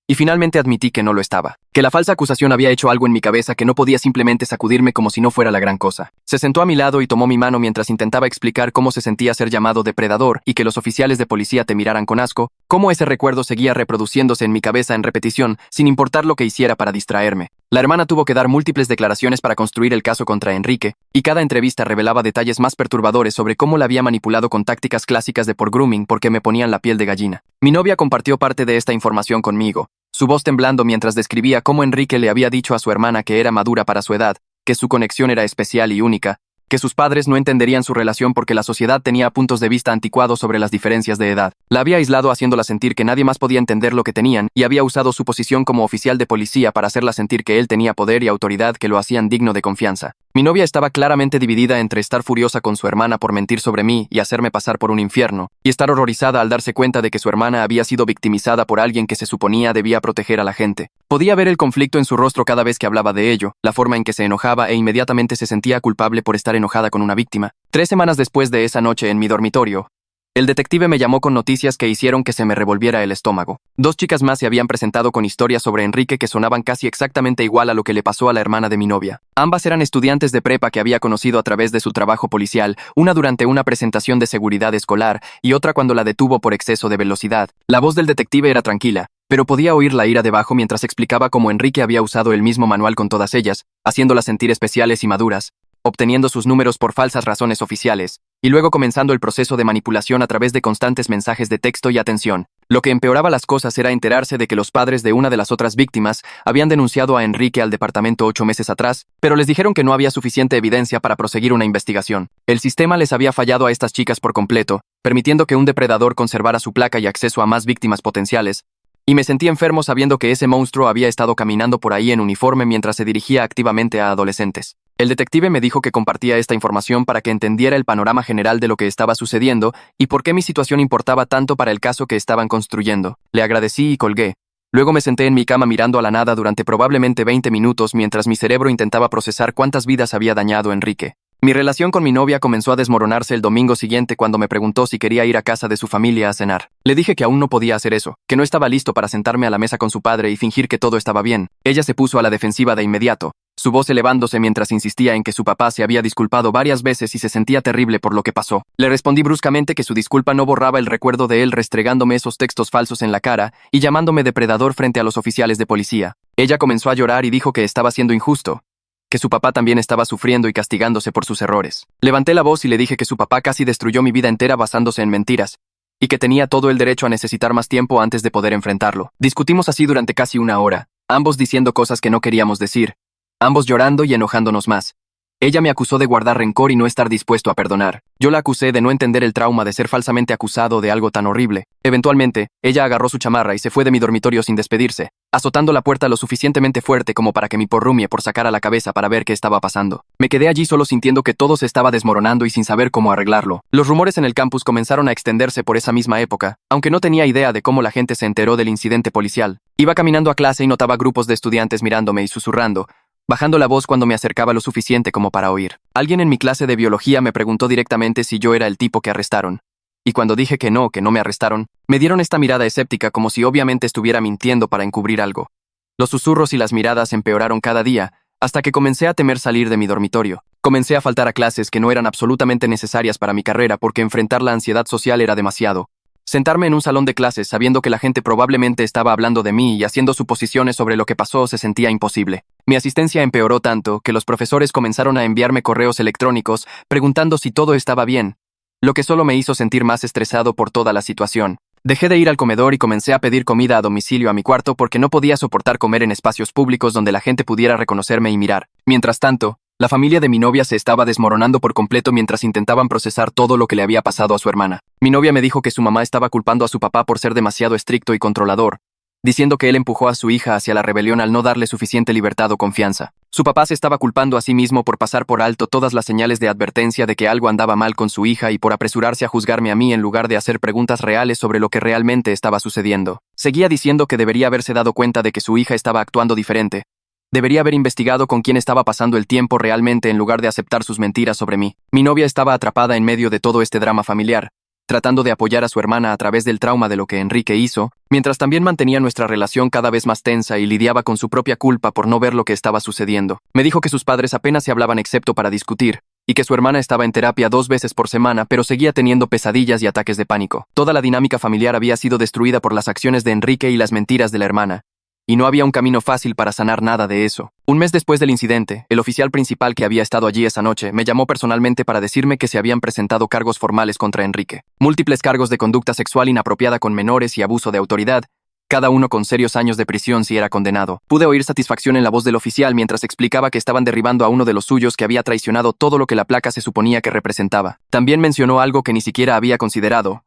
Y finalmente admití que no lo estaba, que la falsa acusación había hecho algo en mi cabeza que no podía simplemente sacudirme como si no fuera la gran cosa. Se sentó a mi lado y tomó mi mano mientras intentaba explicar cómo se sentía ser llamado depredador y que los oficiales de policía te miraran con asco, cómo ese recuerdo seguía reproduciéndose en mi cabeza en repetición, sin importar lo que hiciera para distraerme. La hermana tuvo que dar múltiples declaraciones para construir el caso contra Enrique, y cada entrevista revelaba detalles más perturbadores sobre cómo la había manipulado con tácticas clásicas de por grooming porque me ponían la piel de gallina. Mi novia compartió parte de esta información conmigo, su voz temblando mientras describía cómo Enrique le había dicho a su hermana que era madura para su edad, que su conexión era especial y única, que sus padres no entenderían su relación porque la sociedad tenía puntos de vista anticuados sobre las diferencias de edad. La había aislado haciéndola sentir que nadie más podía entender lo que tenían y había usado su posición como oficial de policía para hacerla sentir que él tenía poder y autoridad que lo hacían digno de confianza. Mi novia estaba claramente dividida entre estar furiosa con su hermana por mentir sobre mí y hacerme pasar por un infierno, y estar horrorizada al darse cuenta de que su hermana había sido victimizada por alguien que se suponía debía proteger a la gente. Podía ver el conflicto en su rostro cada vez que hablaba de ello, la forma en que se enojaba e inmediatamente se sentía culpable por estar enojada con una víctima. 3 semanas después de esa noche en mi dormitorio, el detective me llamó con noticias que hicieron que se me revolviera el estómago. 2 chicas más se habían presentado con historias sobre Enrique que sonaban casi exactamente igual a lo que le pasó a la hermana de mi novia. Ambas eran estudiantes de prepa que había conocido a través de su trabajo policial, una durante una presentación de seguridad escolar y otra cuando la detuvo por exceso de velocidad. La voz del detective era tranquila, pero podía oír la ira debajo mientras explicaba cómo Enrique había usado el mismo manual con todas ellas, haciéndolas sentir especiales y maduras, obteniendo sus números por falsas razones oficiales, y luego comenzando el proceso de manipulación a través de constantes mensajes de texto y atención. Lo que empeoraba las cosas era enterarse de que los padres de una de las otras víctimas habían denunciado a Enrique al departamento 8 meses atrás, pero les dijeron que no había suficiente evidencia para proseguir una investigación. El sistema les había fallado a estas chicas por completo, permitiendo que un depredador conservara su placa y acceso a más víctimas potenciales, y me sentí enfermo sabiendo que ese monstruo había estado caminando por ahí en uniforme mientras se dirigía activamente a adolescentes. El detective me dijo que compartía esta información para que entendiera el panorama general de lo que estaba sucediendo y por qué mi situación importaba tanto para el caso que estaban construyendo. Le agradecí y colgué. Luego me senté en mi cama mirando a la nada durante probablemente 20 minutos mientras mi cerebro intentaba procesar cuántas vidas había dañado Enrique. Mi relación con mi novia comenzó a desmoronarse el domingo siguiente cuando me preguntó si quería ir a casa de su familia a cenar. Le dije que aún no podía hacer eso, que no estaba listo para sentarme a la mesa con su padre y fingir que todo estaba bien. Ella se puso a la defensiva de inmediato, su voz elevándose mientras insistía en que su papá se había disculpado varias veces y se sentía terrible por lo que pasó. Le respondí bruscamente que su disculpa no borraba el recuerdo de él restregándome esos textos falsos en la cara y llamándome depredador frente a los oficiales de policía. Ella comenzó a llorar y dijo que estaba siendo injusto, que su papá también estaba sufriendo y castigándose por sus errores. Levanté la voz y le dije que su papá casi destruyó mi vida entera basándose en mentiras, y que tenía todo el derecho a necesitar más tiempo antes de poder enfrentarlo. Discutimos así durante casi 1 hora, ambos diciendo cosas que no queríamos decir, ambos llorando y enojándonos más. Ella me acusó de guardar rencor y no estar dispuesto a perdonar. Yo la acusé de no entender el trauma de ser falsamente acusado de algo tan horrible. Eventualmente, ella agarró su chamarra y se fue de mi dormitorio sin despedirse, azotando la puerta lo suficientemente fuerte como para que mi porrumie por sacara la cabeza para ver qué estaba pasando. Me quedé allí solo sintiendo que todo se estaba desmoronando y sin saber cómo arreglarlo. Los rumores en el campus comenzaron a extenderse por esa misma época, aunque no tenía idea de cómo la gente se enteró del incidente policial. Iba caminando a clase y notaba grupos de estudiantes mirándome y susurrando, bajando la voz cuando me acercaba lo suficiente como para oír. Alguien en mi clase de biología me preguntó directamente si yo era el tipo que arrestaron. Y cuando dije que no me arrestaron, me dieron esta mirada escéptica como si obviamente estuviera mintiendo para encubrir algo. Los susurros y las miradas empeoraron cada día, hasta que comencé a temer salir de mi dormitorio. Comencé a faltar a clases que no eran absolutamente necesarias para mi carrera porque enfrentar la ansiedad social era demasiado. Sentarme en un salón de clases sabiendo que la gente probablemente estaba hablando de mí y haciendo suposiciones sobre lo que pasó se sentía imposible. Mi asistencia empeoró tanto que los profesores comenzaron a enviarme correos electrónicos preguntando si todo estaba bien, lo que solo me hizo sentir más estresado por toda la situación. Dejé de ir al comedor y comencé a pedir comida a domicilio a mi cuarto porque no podía soportar comer en espacios públicos donde la gente pudiera reconocerme y mirar. Mientras tanto, la familia de mi novia se estaba desmoronando por completo mientras intentaban procesar todo lo que le había pasado a su hermana. Mi novia me dijo que su mamá estaba culpando a su papá por ser demasiado estricto y controlador, diciendo que él empujó a su hija hacia la rebelión al no darle suficiente libertad o confianza. Su papá se estaba culpando a sí mismo por pasar por alto todas las señales de advertencia de que algo andaba mal con su hija y por apresurarse a juzgarme a mí en lugar de hacer preguntas reales sobre lo que realmente estaba sucediendo. Seguía diciendo que debería haberse dado cuenta de que su hija estaba actuando diferente. Debería haber investigado con quién estaba pasando el tiempo realmente en lugar de aceptar sus mentiras sobre mí. Mi novia estaba atrapada en medio de todo este drama familiar, tratando de apoyar a su hermana a través del trauma de lo que Enrique hizo, mientras también mantenía nuestra relación cada vez más tensa y lidiaba con su propia culpa por no ver lo que estaba sucediendo. Me dijo que sus padres apenas se hablaban excepto para discutir, y que su hermana estaba en terapia 2 veces por semana, pero seguía teniendo pesadillas y ataques de pánico. Toda la dinámica familiar había sido destruida por las acciones de Enrique y las mentiras de la hermana, y no había un camino fácil para sanar nada de eso. Un mes después del incidente, el oficial principal que había estado allí esa noche me llamó personalmente para decirme que se habían presentado cargos formales contra Enrique. Múltiples cargos de conducta sexual inapropiada con menores y abuso de autoridad, cada uno con serios años de prisión si era condenado. Pude oír satisfacción en la voz del oficial mientras explicaba que estaban derribando a uno de los suyos que había traicionado todo lo que la placa se suponía que representaba. También mencionó algo que ni siquiera había considerado,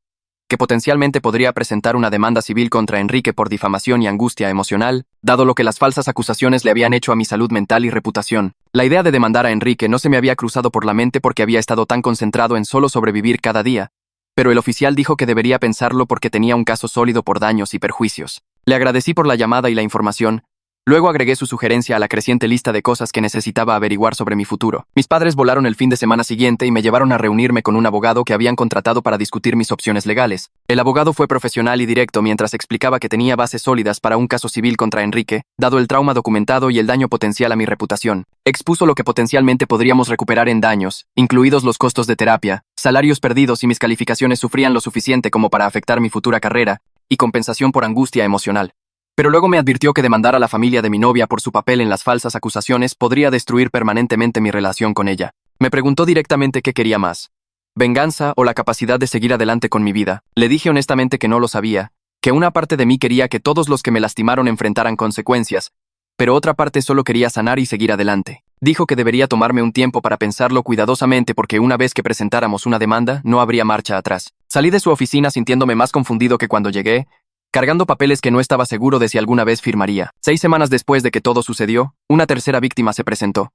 que potencialmente podría presentar una demanda civil contra Enrique por difamación y angustia emocional, dado lo que las falsas acusaciones le habían hecho a mi salud mental y reputación. La idea de demandar a Enrique no se me había cruzado por la mente porque había estado tan concentrado en solo sobrevivir cada día, pero el oficial dijo que debería pensarlo porque tenía un caso sólido por daños y perjuicios. Le agradecí por la llamada y la información. Luego agregué su sugerencia a la creciente lista de cosas que necesitaba averiguar sobre mi futuro. Mis padres volaron el fin de semana siguiente y me llevaron a reunirme con un abogado que habían contratado para discutir mis opciones legales. El abogado fue profesional y directo mientras explicaba que tenía bases sólidas para un caso civil contra Enrique, dado el trauma documentado y el daño potencial a mi reputación. Expuso lo que potencialmente podríamos recuperar en daños, incluidos los costos de terapia, salarios perdidos si mis calificaciones sufrían lo suficiente como para afectar mi futura carrera, y compensación por angustia emocional. Pero luego me advirtió que demandar a la familia de mi novia por su papel en las falsas acusaciones podría destruir permanentemente mi relación con ella. Me preguntó directamente qué quería más: venganza o la capacidad de seguir adelante con mi vida. Le dije honestamente que no lo sabía, que una parte de mí quería que todos los que me lastimaron enfrentaran consecuencias, pero otra parte solo quería sanar y seguir adelante. Dijo que debería tomarme un tiempo para pensarlo cuidadosamente porque una vez que presentáramos una demanda, no habría marcha atrás. Salí de su oficina sintiéndome más confundido que cuando llegué, cargando papeles que no estaba seguro de si alguna vez firmaría. 6 semanas después de que todo sucedió, una tercera víctima se presentó.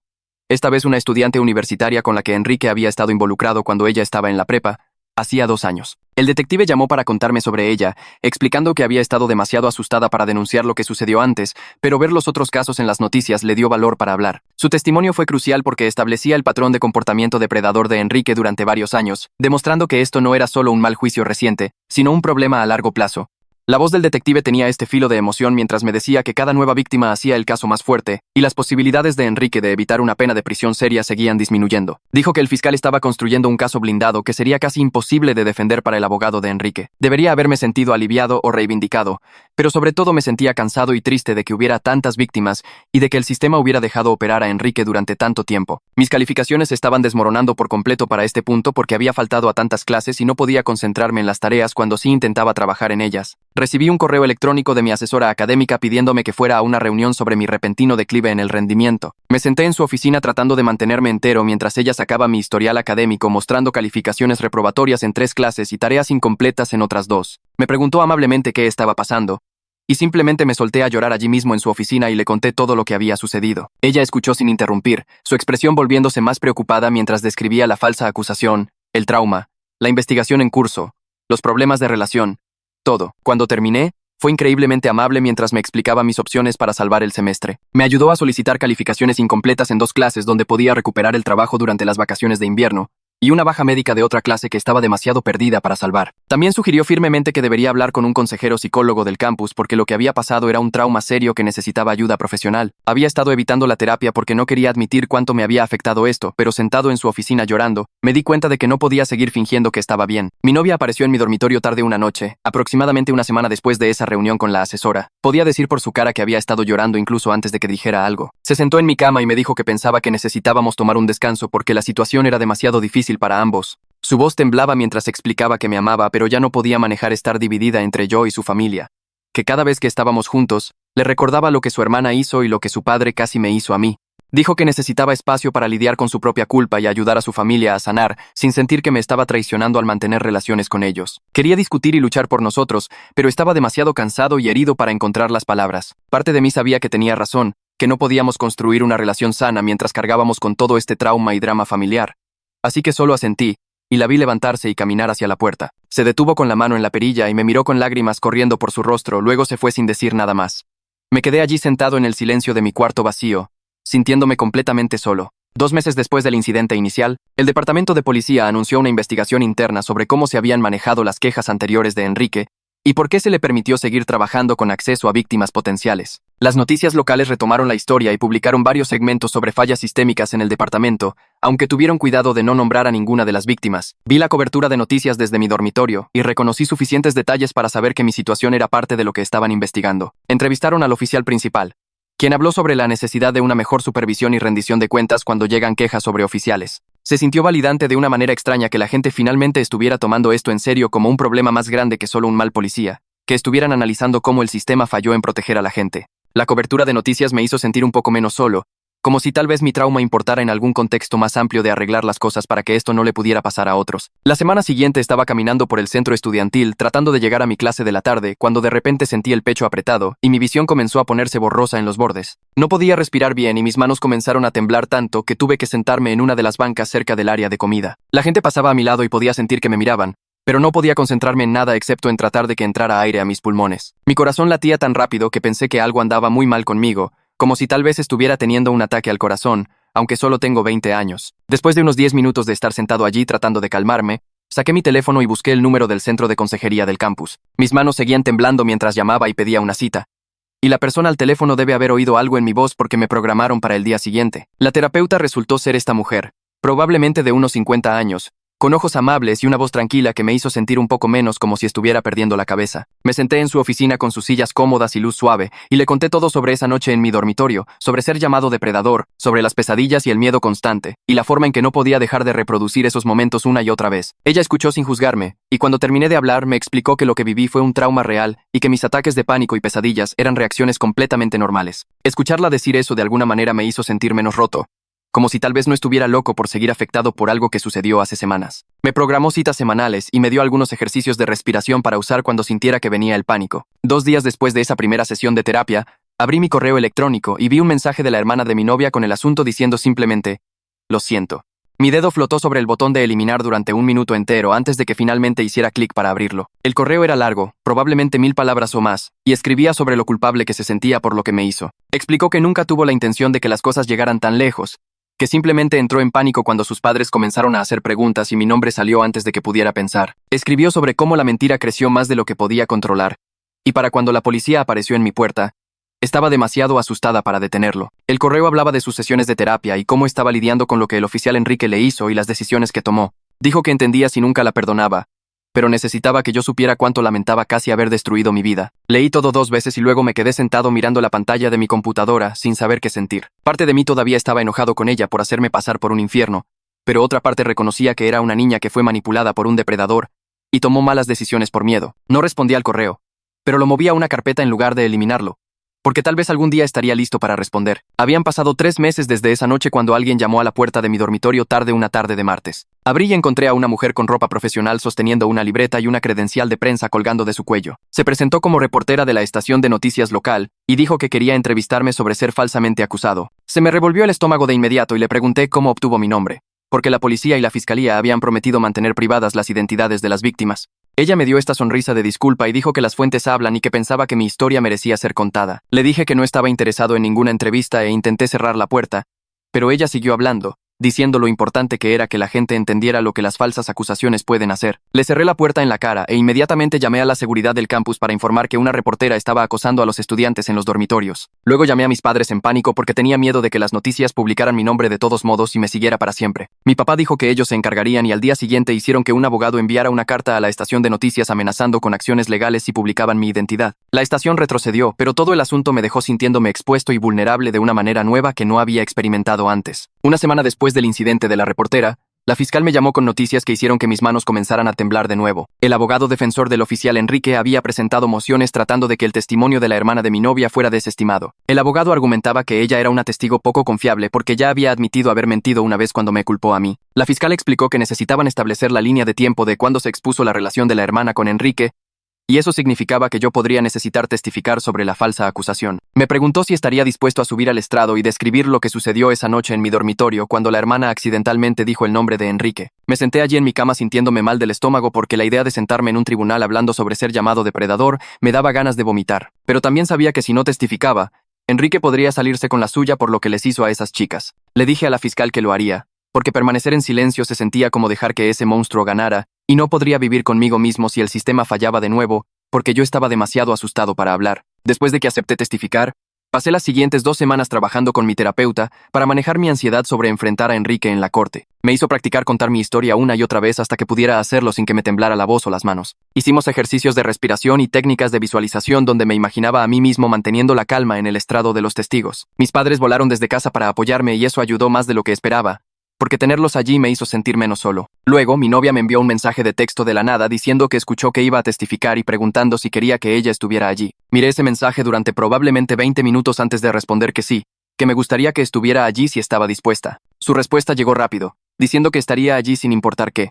Esta vez una estudiante universitaria con la que Enrique había estado involucrado cuando ella estaba en la prepa, hacía 2 años. El detective llamó para contarme sobre ella, explicando que había estado demasiado asustada para denunciar lo que sucedió antes, pero ver los otros casos en las noticias le dio valor para hablar. Su testimonio fue crucial porque establecía el patrón de comportamiento depredador de Enrique durante varios años, demostrando que esto no era solo un mal juicio reciente, sino un problema a largo plazo. La voz del detective tenía este filo de emoción mientras me decía que cada nueva víctima hacía el caso más fuerte, y las posibilidades de Enrique de evitar una pena de prisión seria seguían disminuyendo. Dijo que el fiscal estaba construyendo un caso blindado que sería casi imposible de defender para el abogado de Enrique. Debería haberme sentido aliviado o reivindicado, pero sobre todo me sentía cansado y triste de que hubiera tantas víctimas y de que el sistema hubiera dejado operar a Enrique durante tanto tiempo. Mis calificaciones estaban desmoronando por completo para este punto porque había faltado a tantas clases y no podía concentrarme en las tareas cuando sí intentaba trabajar en ellas. Recibí un correo electrónico de mi asesora académica pidiéndome que fuera a una reunión sobre mi repentino declive en el rendimiento. Me senté en su oficina tratando de mantenerme entero mientras ella sacaba mi historial académico mostrando calificaciones reprobatorias en 3 clases y tareas incompletas en otras 2. Me preguntó amablemente qué estaba pasando, y simplemente me solté a llorar allí mismo en su oficina y le conté todo lo que había sucedido. Ella escuchó sin interrumpir, su expresión volviéndose más preocupada mientras describía la falsa acusación, el trauma, la investigación en curso, los problemas de relación, todo. Cuando terminé, fue increíblemente amable mientras me explicaba mis opciones para salvar el semestre. Me ayudó a solicitar calificaciones incompletas en 2 clases donde podía recuperar el trabajo durante las vacaciones de invierno, y una baja médica de otra clase que estaba demasiado perdida para salvar. También sugirió firmemente que debería hablar con un consejero psicólogo del campus porque lo que había pasado era un trauma serio que necesitaba ayuda profesional. Había estado evitando la terapia porque no quería admitir cuánto me había afectado esto, pero sentado en su oficina llorando, me di cuenta de que no podía seguir fingiendo que estaba bien. Mi novia apareció en mi dormitorio tarde una noche, aproximadamente una semana después de esa reunión con la asesora. Podía decir por su cara que había estado llorando incluso antes de que dijera algo. Se sentó en mi cama y me dijo que pensaba que necesitábamos tomar un descanso porque la situación era demasiado difícil para ambos. Su voz temblaba mientras explicaba que me amaba, pero ya no podía manejar estar dividida entre yo y su familia. Que cada vez que estábamos juntos, le recordaba lo que su hermana hizo y lo que su padre casi me hizo a mí. Dijo que necesitaba espacio para lidiar con su propia culpa y ayudar a su familia a sanar, sin sentir que me estaba traicionando al mantener relaciones con ellos. Quería discutir y luchar por nosotros, pero estaba demasiado cansado y herido para encontrar las palabras. Parte de mí sabía que tenía razón, que no podíamos construir una relación sana mientras cargábamos con todo este trauma y drama familiar. Así que solo asentí, y la vi levantarse y caminar hacia la puerta. Se detuvo con la mano en la perilla y me miró con lágrimas corriendo por su rostro, luego se fue sin decir nada más. Me quedé allí sentado en el silencio de mi cuarto vacío, sintiéndome completamente solo. 2 meses después del incidente inicial, el departamento de policía anunció una investigación interna sobre cómo se habían manejado las quejas anteriores de Enrique y por qué se le permitió seguir trabajando con acceso a víctimas potenciales. Las noticias locales retomaron la historia y publicaron varios segmentos sobre fallas sistémicas en el departamento, aunque tuvieron cuidado de no nombrar a ninguna de las víctimas. Vi la cobertura de noticias desde mi dormitorio y reconocí suficientes detalles para saber que mi situación era parte de lo que estaban investigando. Entrevistaron al oficial principal, quien habló sobre la necesidad de una mejor supervisión y rendición de cuentas cuando llegan quejas sobre oficiales. Se sintió validante de una manera extraña que la gente finalmente estuviera tomando esto en serio como un problema más grande que solo un mal policía. que estuvieran analizando cómo el sistema falló en proteger a la gente. La cobertura de noticias me hizo sentir un poco menos solo, como si tal vez mi trauma importara en algún contexto más amplio de arreglar las cosas para que esto no le pudiera pasar a otros. La semana siguiente estaba caminando por el centro estudiantil tratando de llegar a mi clase de la tarde cuando de repente sentí el pecho apretado y mi visión comenzó a ponerse borrosa en los bordes. No podía respirar bien y mis manos comenzaron a temblar tanto que tuve que sentarme en una de las bancas cerca del área de comida. La gente pasaba a mi lado y podía sentir que me miraban, pero no podía concentrarme en nada excepto en tratar de que entrara aire a mis pulmones. Mi corazón latía tan rápido que pensé que algo andaba muy mal conmigo, como si tal vez estuviera teniendo un ataque al corazón, aunque solo tengo 20 años. Después de unos 10 minutos de estar sentado allí tratando de calmarme, saqué mi teléfono y busqué el número del centro de consejería del campus. Mis manos seguían temblando mientras llamaba y pedía una cita. Y la persona al teléfono debe haber oído algo en mi voz porque me programaron para el día siguiente. La terapeuta resultó ser esta mujer, probablemente de unos 50 años, con ojos amables y una voz tranquila que me hizo sentir un poco menos como si estuviera perdiendo la cabeza. Me senté en su oficina con sus sillas cómodas y luz suave, y le conté todo sobre esa noche en mi dormitorio, sobre ser llamado depredador, sobre las pesadillas y el miedo constante, y la forma en que no podía dejar de reproducir esos momentos una y otra vez. Ella escuchó sin juzgarme, y cuando terminé de hablar me explicó que lo que viví fue un trauma real y que mis ataques de pánico y pesadillas eran reacciones completamente normales. Escucharla decir eso de alguna manera me hizo sentir menos roto, como si tal vez no estuviera loco por seguir afectado por algo que sucedió hace semanas. Me programó citas semanales y me dio algunos ejercicios de respiración para usar cuando sintiera que venía el pánico. 2 días después de esa primera sesión de terapia, abrí mi correo electrónico y vi un mensaje de la hermana de mi novia con el asunto diciendo simplemente, «Lo siento». Mi dedo flotó sobre el botón de eliminar durante 1 minuto entero antes de que finalmente hiciera clic para abrirlo. El correo era largo, probablemente 1000 palabras o más, y escribía sobre lo culpable que se sentía por lo que me hizo. Explicó que nunca tuvo la intención de que las cosas llegaran tan lejos, que simplemente entró en pánico cuando sus padres comenzaron a hacer preguntas y mi nombre salió antes de que pudiera pensar. Escribió sobre cómo la mentira creció más de lo que podía controlar, y para cuando la policía apareció en mi puerta, estaba demasiado asustada para detenerlo. El correo hablaba de sus sesiones de terapia y cómo estaba lidiando con lo que el oficial Enrique le hizo y las decisiones que tomó. Dijo que entendía si nunca la perdonaba, pero necesitaba que yo supiera cuánto lamentaba casi haber destruido mi vida. Leí todo 2 veces y luego me quedé sentado mirando la pantalla de mi computadora sin saber qué sentir. Parte de mí todavía estaba enojado con ella por hacerme pasar por un infierno, pero otra parte reconocía que era una niña que fue manipulada por un depredador y tomó malas decisiones por miedo. No respondí al correo, pero lo moví a una carpeta en lugar de eliminarlo, porque tal vez algún día estaría listo para responder. Habían pasado 3 meses desde esa noche cuando alguien llamó a la puerta de mi dormitorio una tarde de martes. Abrí y encontré a una mujer con ropa profesional sosteniendo una libreta y una credencial de prensa colgando de su cuello. Se presentó como reportera de la estación de noticias local y dijo que quería entrevistarme sobre ser falsamente acusado. Se me revolvió el estómago de inmediato y le pregunté cómo obtuvo mi nombre, porque la policía y la fiscalía habían prometido mantener privadas las identidades de las víctimas. Ella me dio esta sonrisa de disculpa y dijo que las fuentes hablan y que pensaba que mi historia merecía ser contada. Le dije que no estaba interesado en ninguna entrevista e intenté cerrar la puerta, pero ella siguió hablando, diciendo lo importante que era que la gente entendiera lo que las falsas acusaciones pueden hacer. Le cerré la puerta en la cara e inmediatamente llamé a la seguridad del campus para informar que una reportera estaba acosando a los estudiantes en los dormitorios. Luego llamé a mis padres en pánico porque tenía miedo de que las noticias publicaran mi nombre de todos modos y me siguiera para siempre. Mi papá dijo que ellos se encargarían y al día siguiente hicieron que un abogado enviara una carta a la estación de noticias amenazando con acciones legales si publicaban mi identidad. La estación retrocedió, pero todo el asunto me dejó sintiéndome expuesto y vulnerable de una manera nueva que no había experimentado antes. Una semana después del incidente de la reportera, la fiscal me llamó con noticias que hicieron que mis manos comenzaran a temblar de nuevo. El abogado defensor del oficial Enrique había presentado mociones tratando de que el testimonio de la hermana de mi novia fuera desestimado. El abogado argumentaba que ella era una testigo poco confiable porque ya había admitido haber mentido una vez cuando me culpó a mí. La fiscal explicó que necesitaban establecer la línea de tiempo de cuando se expuso la relación de la hermana con Enrique, y eso significaba que yo podría necesitar testificar sobre la falsa acusación. Me preguntó si estaría dispuesto a subir al estrado y describir lo que sucedió esa noche en mi dormitorio cuando la hermana accidentalmente dijo el nombre de Enrique. Me senté allí en mi cama sintiéndome mal del estómago porque la idea de sentarme en un tribunal hablando sobre ser llamado depredador me daba ganas de vomitar. Pero también sabía que si no testificaba, Enrique podría salirse con la suya por lo que les hizo a esas chicas. Le dije a la fiscal que lo haría, porque permanecer en silencio se sentía como dejar que ese monstruo ganara, y no podría vivir conmigo mismo si el sistema fallaba de nuevo, porque yo estaba demasiado asustado para hablar. Después de que acepté testificar, pasé las siguientes 2 semanas trabajando con mi terapeuta para manejar mi ansiedad sobre enfrentar a Enrique en la corte. Me hizo practicar contar mi historia una y otra vez hasta que pudiera hacerlo sin que me temblara la voz o las manos. Hicimos ejercicios de respiración y técnicas de visualización donde me imaginaba a mí mismo manteniendo la calma en el estrado de los testigos. Mis padres volaron desde casa para apoyarme y eso ayudó más de lo que esperaba, porque tenerlos allí me hizo sentir menos solo. Luego, mi novia me envió un mensaje de texto de la nada diciendo que escuchó que iba a testificar y preguntando si quería que ella estuviera allí. Miré ese mensaje durante probablemente 20 minutos antes de responder que sí, que me gustaría que estuviera allí si estaba dispuesta. Su respuesta llegó rápido, diciendo que estaría allí sin importar qué.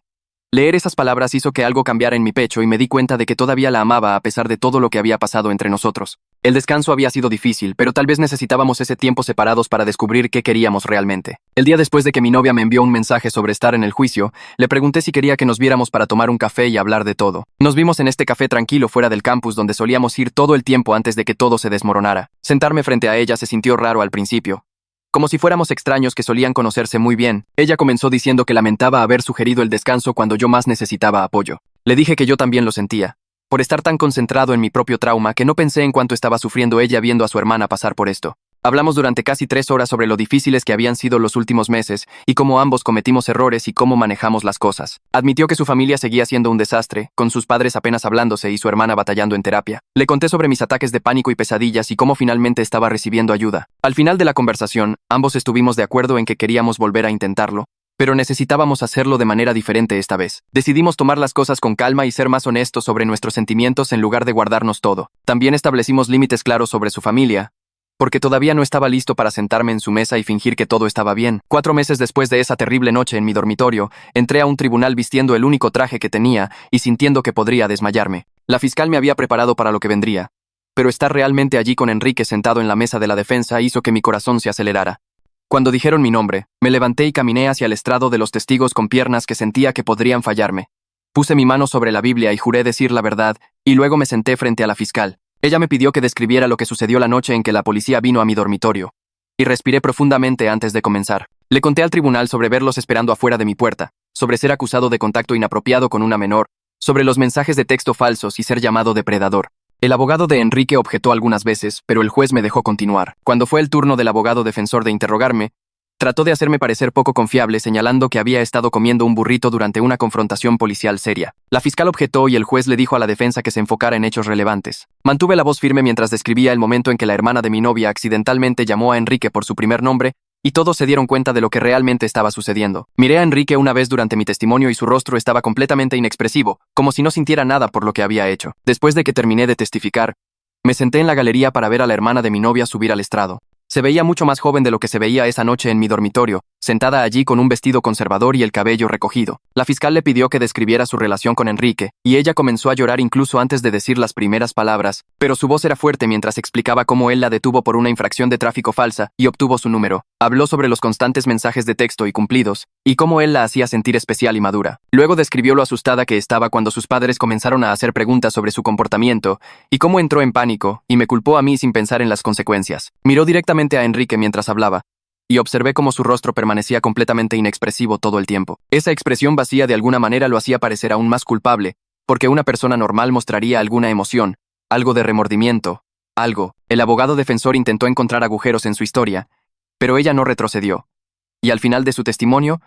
Leer esas palabras hizo que algo cambiara en mi pecho y me di cuenta de que todavía la amaba a pesar de todo lo que había pasado entre nosotros. El descanso había sido difícil, pero tal vez necesitábamos ese tiempo separados para descubrir qué queríamos realmente. El día después de que mi novia me envió un mensaje sobre estar en el juicio, le pregunté si quería que nos viéramos para tomar un café y hablar de todo. Nos vimos en este café tranquilo fuera del campus donde solíamos ir todo el tiempo antes de que todo se desmoronara. Sentarme frente a ella se sintió raro al principio, como si fuéramos extraños que solían conocerse muy bien. Ella comenzó diciendo que lamentaba haber sugerido el descanso cuando yo más necesitaba apoyo. Le dije que yo también lo sentía, por estar tan concentrado en mi propio trauma que no pensé en cuánto estaba sufriendo ella viendo a su hermana pasar por esto. Hablamos durante casi 3 horas sobre lo difíciles que habían sido los últimos meses y cómo ambos cometimos errores y cómo manejamos las cosas. Admitió que su familia seguía siendo un desastre, con sus padres apenas hablándose y su hermana batallando en terapia. Le conté sobre mis ataques de pánico y pesadillas y cómo finalmente estaba recibiendo ayuda. Al final de la conversación, ambos estuvimos de acuerdo en que queríamos volver a intentarlo, pero necesitábamos hacerlo de manera diferente esta vez. Decidimos tomar las cosas con calma y ser más honestos sobre nuestros sentimientos en lugar de guardarnos todo. También establecimos límites claros sobre su familia, porque todavía no estaba listo para sentarme en su mesa y fingir que todo estaba bien. 4 meses después de esa terrible noche en mi dormitorio, entré a un tribunal vistiendo el único traje que tenía y sintiendo que podría desmayarme. La fiscal me había preparado para lo que vendría, pero estar realmente allí con Enrique sentado en la mesa de la defensa hizo que mi corazón se acelerara. Cuando dijeron mi nombre, me levanté y caminé hacia el estrado de los testigos con piernas que sentía que podrían fallarme. Puse mi mano sobre la Biblia y juré decir la verdad, y luego me senté frente a la fiscal. Ella me pidió que describiera lo que sucedió la noche en que la policía vino a mi dormitorio, y respiré profundamente antes de comenzar. Le conté al tribunal sobre verlos esperando afuera de mi puerta, sobre ser acusado de contacto inapropiado con una menor, sobre los mensajes de texto falsos y ser llamado depredador. El abogado de Enrique objetó algunas veces, pero el juez me dejó continuar. Cuando fue el turno del abogado defensor de interrogarme, trató de hacerme parecer poco confiable señalando que había estado comiendo un burrito durante una confrontación policial seria. La fiscal objetó y el juez le dijo a la defensa que se enfocara en hechos relevantes. Mantuve la voz firme mientras describía el momento en que la hermana de mi novia accidentalmente llamó a Enrique por su primer nombre y todos se dieron cuenta de lo que realmente estaba sucediendo. Miré a Enrique una vez durante mi testimonio y su rostro estaba completamente inexpresivo, como si no sintiera nada por lo que había hecho. Después de que terminé de testificar, me senté en la galería para ver a la hermana de mi novia subir al estrado. Se veía mucho más joven de lo que se veía esa noche en mi dormitorio, sentada allí con un vestido conservador y el cabello recogido. La fiscal le pidió que describiera su relación con Enrique, y ella comenzó a llorar incluso antes de decir las primeras palabras, pero su voz era fuerte mientras explicaba cómo él la detuvo por una infracción de tráfico falsa y obtuvo su número. Habló sobre los constantes mensajes de texto y cumplidos, y cómo él la hacía sentir especial y madura. Luego describió lo asustada que estaba cuando sus padres comenzaron a hacer preguntas sobre su comportamiento, y cómo entró en pánico, y me culpó a mí sin pensar en las consecuencias. Miró directamente a Enrique mientras hablaba, y observé cómo su rostro permanecía completamente inexpresivo todo el tiempo. Esa expresión vacía de alguna manera lo hacía parecer aún más culpable, porque una persona normal mostraría alguna emoción, algo de remordimiento, algo. El abogado defensor intentó encontrar agujeros en su historia, pero ella no retrocedió. Y al final de su testimonio,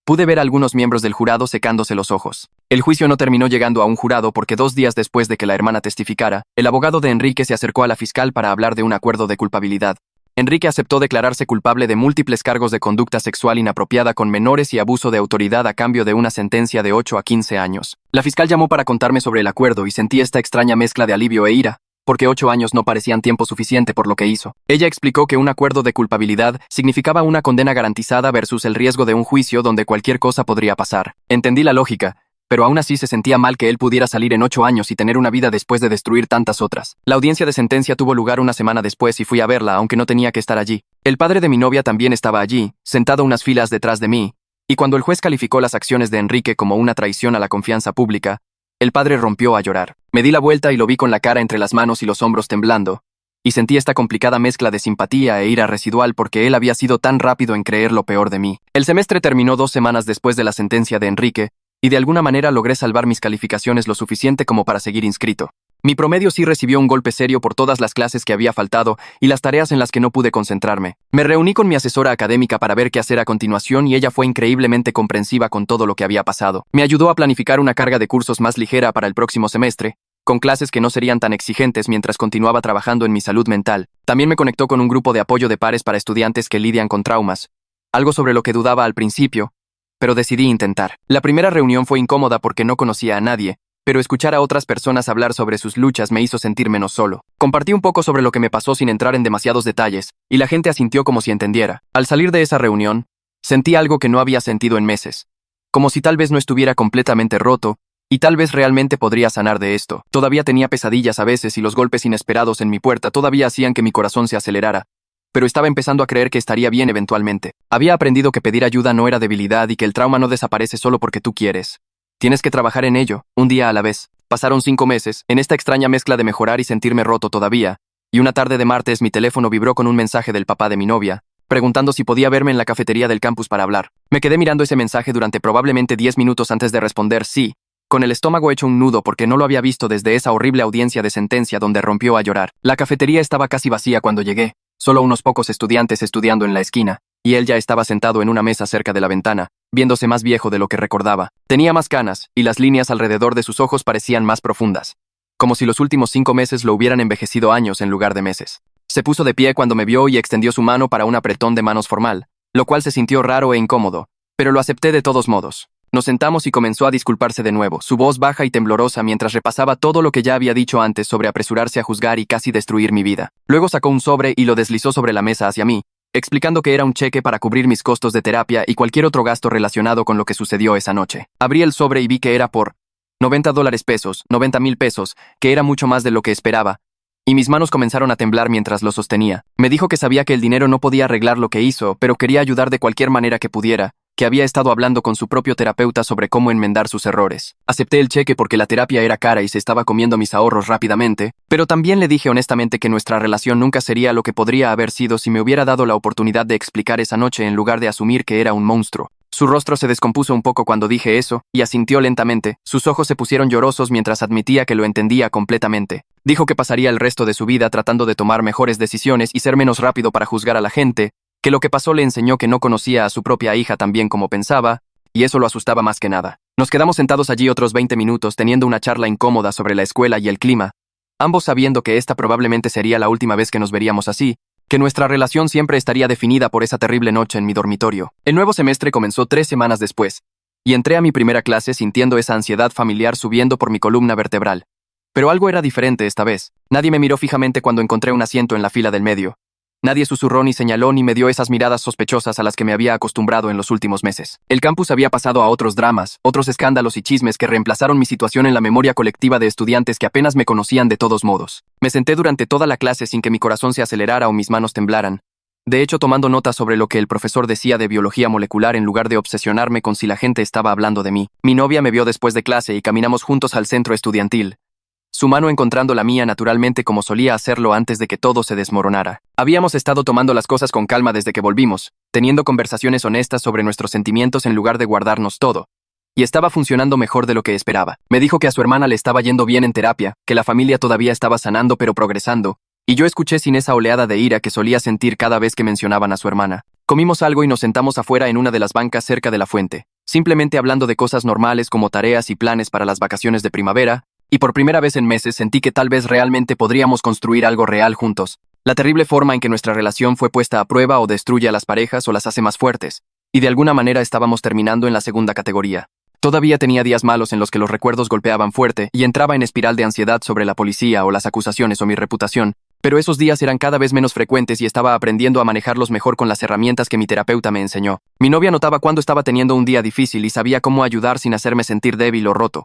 pude ver a algunos miembros del jurado secándose los ojos. El juicio no terminó llegando a un jurado porque 2 días después de que la hermana testificara, el abogado de Enrique se acercó a la fiscal para hablar de un acuerdo de culpabilidad. Enrique aceptó declararse culpable de múltiples cargos de conducta sexual inapropiada con menores y abuso de autoridad a cambio de una sentencia de 8 a 15 años. La fiscal llamó para contarme sobre el acuerdo y sentí esta extraña mezcla de alivio e ira, porque 8 años no parecían tiempo suficiente por lo que hizo. Ella explicó que un acuerdo de culpabilidad significaba una condena garantizada versus el riesgo de un juicio donde cualquier cosa podría pasar. Entendí la lógica, pero aún así se sentía mal que él pudiera salir en 8 años y tener una vida después de destruir tantas otras. La audiencia de sentencia tuvo lugar una semana después y fui a verla, aunque no tenía que estar allí. El padre de mi novia también estaba allí, sentado unas filas detrás de mí, y cuando el juez calificó las acciones de Enrique como una traición a la confianza pública, el padre rompió a llorar. Me di la vuelta y lo vi con la cara entre las manos y los hombros temblando, y sentí esta complicada mezcla de simpatía e ira residual porque él había sido tan rápido en creer lo peor de mí. El semestre terminó 2 semanas después de la sentencia de Enrique, y de alguna manera logré salvar mis calificaciones lo suficiente como para seguir inscrito. Mi promedio sí recibió un golpe serio por todas las clases que había faltado y las tareas en las que no pude concentrarme. Me reuní con mi asesora académica para ver qué hacer a continuación y ella fue increíblemente comprensiva con todo lo que había pasado. Me ayudó a planificar una carga de cursos más ligera para el próximo semestre, con clases que no serían tan exigentes mientras continuaba trabajando en mi salud mental. También me conectó con un grupo de apoyo de pares para estudiantes que lidian con traumas, algo sobre lo que dudaba al principio, pero decidí intentar. La primera reunión fue incómoda porque no conocía a nadie, pero escuchar a otras personas hablar sobre sus luchas me hizo sentir menos solo. Compartí un poco sobre lo que me pasó sin entrar en demasiados detalles, y la gente asintió como si entendiera. Al salir de esa reunión, sentí algo que no había sentido en meses. Como si tal vez no estuviera completamente roto, y tal vez realmente podría sanar de esto. Todavía tenía pesadillas a veces y los golpes inesperados en mi puerta todavía hacían que mi corazón se acelerara, pero estaba empezando a creer que estaría bien eventualmente. Había aprendido que pedir ayuda no era debilidad y que el trauma no desaparece solo porque tú quieres. Tienes que trabajar en ello, un día a la vez. Pasaron 5 meses, en esta extraña mezcla de mejorar y sentirme roto todavía, y una tarde de martes mi teléfono vibró con un mensaje del papá de mi novia, preguntando si podía verme en la cafetería del campus para hablar. Me quedé mirando ese mensaje durante probablemente 10 minutos antes de responder sí, con el estómago hecho un nudo porque no lo había visto desde esa horrible audiencia de sentencia donde rompió a llorar. La cafetería estaba casi vacía cuando llegué. Solo unos pocos estudiantes estudiando en la esquina, y él ya estaba sentado en una mesa cerca de la ventana, viéndose más viejo de lo que recordaba. Tenía más canas, y las líneas alrededor de sus ojos parecían más profundas, como si los últimos 5 meses lo hubieran envejecido años en lugar de meses. Se puso de pie cuando me vio y extendió su mano para un apretón de manos formal, lo cual se sintió raro e incómodo, pero lo acepté de todos modos. Nos sentamos y comenzó a disculparse de nuevo, su voz baja y temblorosa mientras repasaba todo lo que ya había dicho antes sobre apresurarse a juzgar y casi destruir mi vida. Luego sacó un sobre y lo deslizó sobre la mesa hacia mí, explicando que era un cheque para cubrir mis costos de terapia y cualquier otro gasto relacionado con lo que sucedió esa noche. Abrí el sobre y vi que era por $90 $90,000 pesos, que era mucho más de lo que esperaba, y mis manos comenzaron a temblar mientras lo sostenía. Me dijo que sabía que el dinero no podía arreglar lo que hizo, pero quería ayudar de cualquier manera que pudiera, que había estado hablando con su propio terapeuta sobre cómo enmendar sus errores. Acepté el cheque porque la terapia era cara y se estaba comiendo mis ahorros rápidamente, pero también le dije honestamente que nuestra relación nunca sería lo que podría haber sido si me hubiera dado la oportunidad de explicar esa noche en lugar de asumir que era un monstruo. Su rostro se descompuso un poco cuando dije eso, y asintió lentamente. Sus ojos se pusieron llorosos mientras admitía que lo entendía completamente. Dijo que pasaría el resto de su vida tratando de tomar mejores decisiones y ser menos rápido para juzgar a la gente, que lo que pasó le enseñó que no conocía a su propia hija tan bien como pensaba, y eso lo asustaba más que nada. Nos quedamos sentados allí otros 20 minutos teniendo una charla incómoda sobre la escuela y el clima, ambos sabiendo que esta probablemente sería la última vez que nos veríamos así, que nuestra relación siempre estaría definida por esa terrible noche en mi dormitorio. El nuevo semestre comenzó 3 semanas después, y entré a mi primera clase sintiendo esa ansiedad familiar subiendo por mi columna vertebral. Pero algo era diferente esta vez. Nadie me miró fijamente cuando encontré un asiento en la fila del medio. Nadie susurró ni señaló ni me dio esas miradas sospechosas a las que me había acostumbrado en los últimos meses. El campus había pasado a otros dramas, otros escándalos y chismes que reemplazaron mi situación en la memoria colectiva de estudiantes que apenas me conocían de todos modos. Me senté durante toda la clase sin que mi corazón se acelerara o mis manos temblaran. De hecho, tomando nota sobre lo que el profesor decía de biología molecular en lugar de obsesionarme con si la gente estaba hablando de mí. Mi novia me vio después de clase y caminamos juntos al centro estudiantil, su mano encontrando la mía naturalmente como solía hacerlo antes de que todo se desmoronara. Habíamos estado tomando las cosas con calma desde que volvimos, teniendo conversaciones honestas sobre nuestros sentimientos en lugar de guardarnos todo. Y estaba funcionando mejor de lo que esperaba. Me dijo que a su hermana le estaba yendo bien en terapia, que la familia todavía estaba sanando pero progresando, y yo escuché sin esa oleada de ira que solía sentir cada vez que mencionaban a su hermana. Comimos algo y nos sentamos afuera en una de las bancas cerca de la fuente, simplemente hablando de cosas normales como tareas y planes para las vacaciones de primavera, y por primera vez en meses sentí que tal vez realmente podríamos construir algo real juntos. La terrible forma en que nuestra relación fue puesta a prueba o destruye a las parejas o las hace más fuertes, y de alguna manera estábamos terminando en la segunda categoría. Todavía tenía días malos en los que los recuerdos golpeaban fuerte y entraba en espiral de ansiedad sobre la policía o las acusaciones o mi reputación, pero esos días eran cada vez menos frecuentes y estaba aprendiendo a manejarlos mejor con las herramientas que mi terapeuta me enseñó. Mi novia notaba cuando estaba teniendo un día difícil y sabía cómo ayudar sin hacerme sentir débil o roto.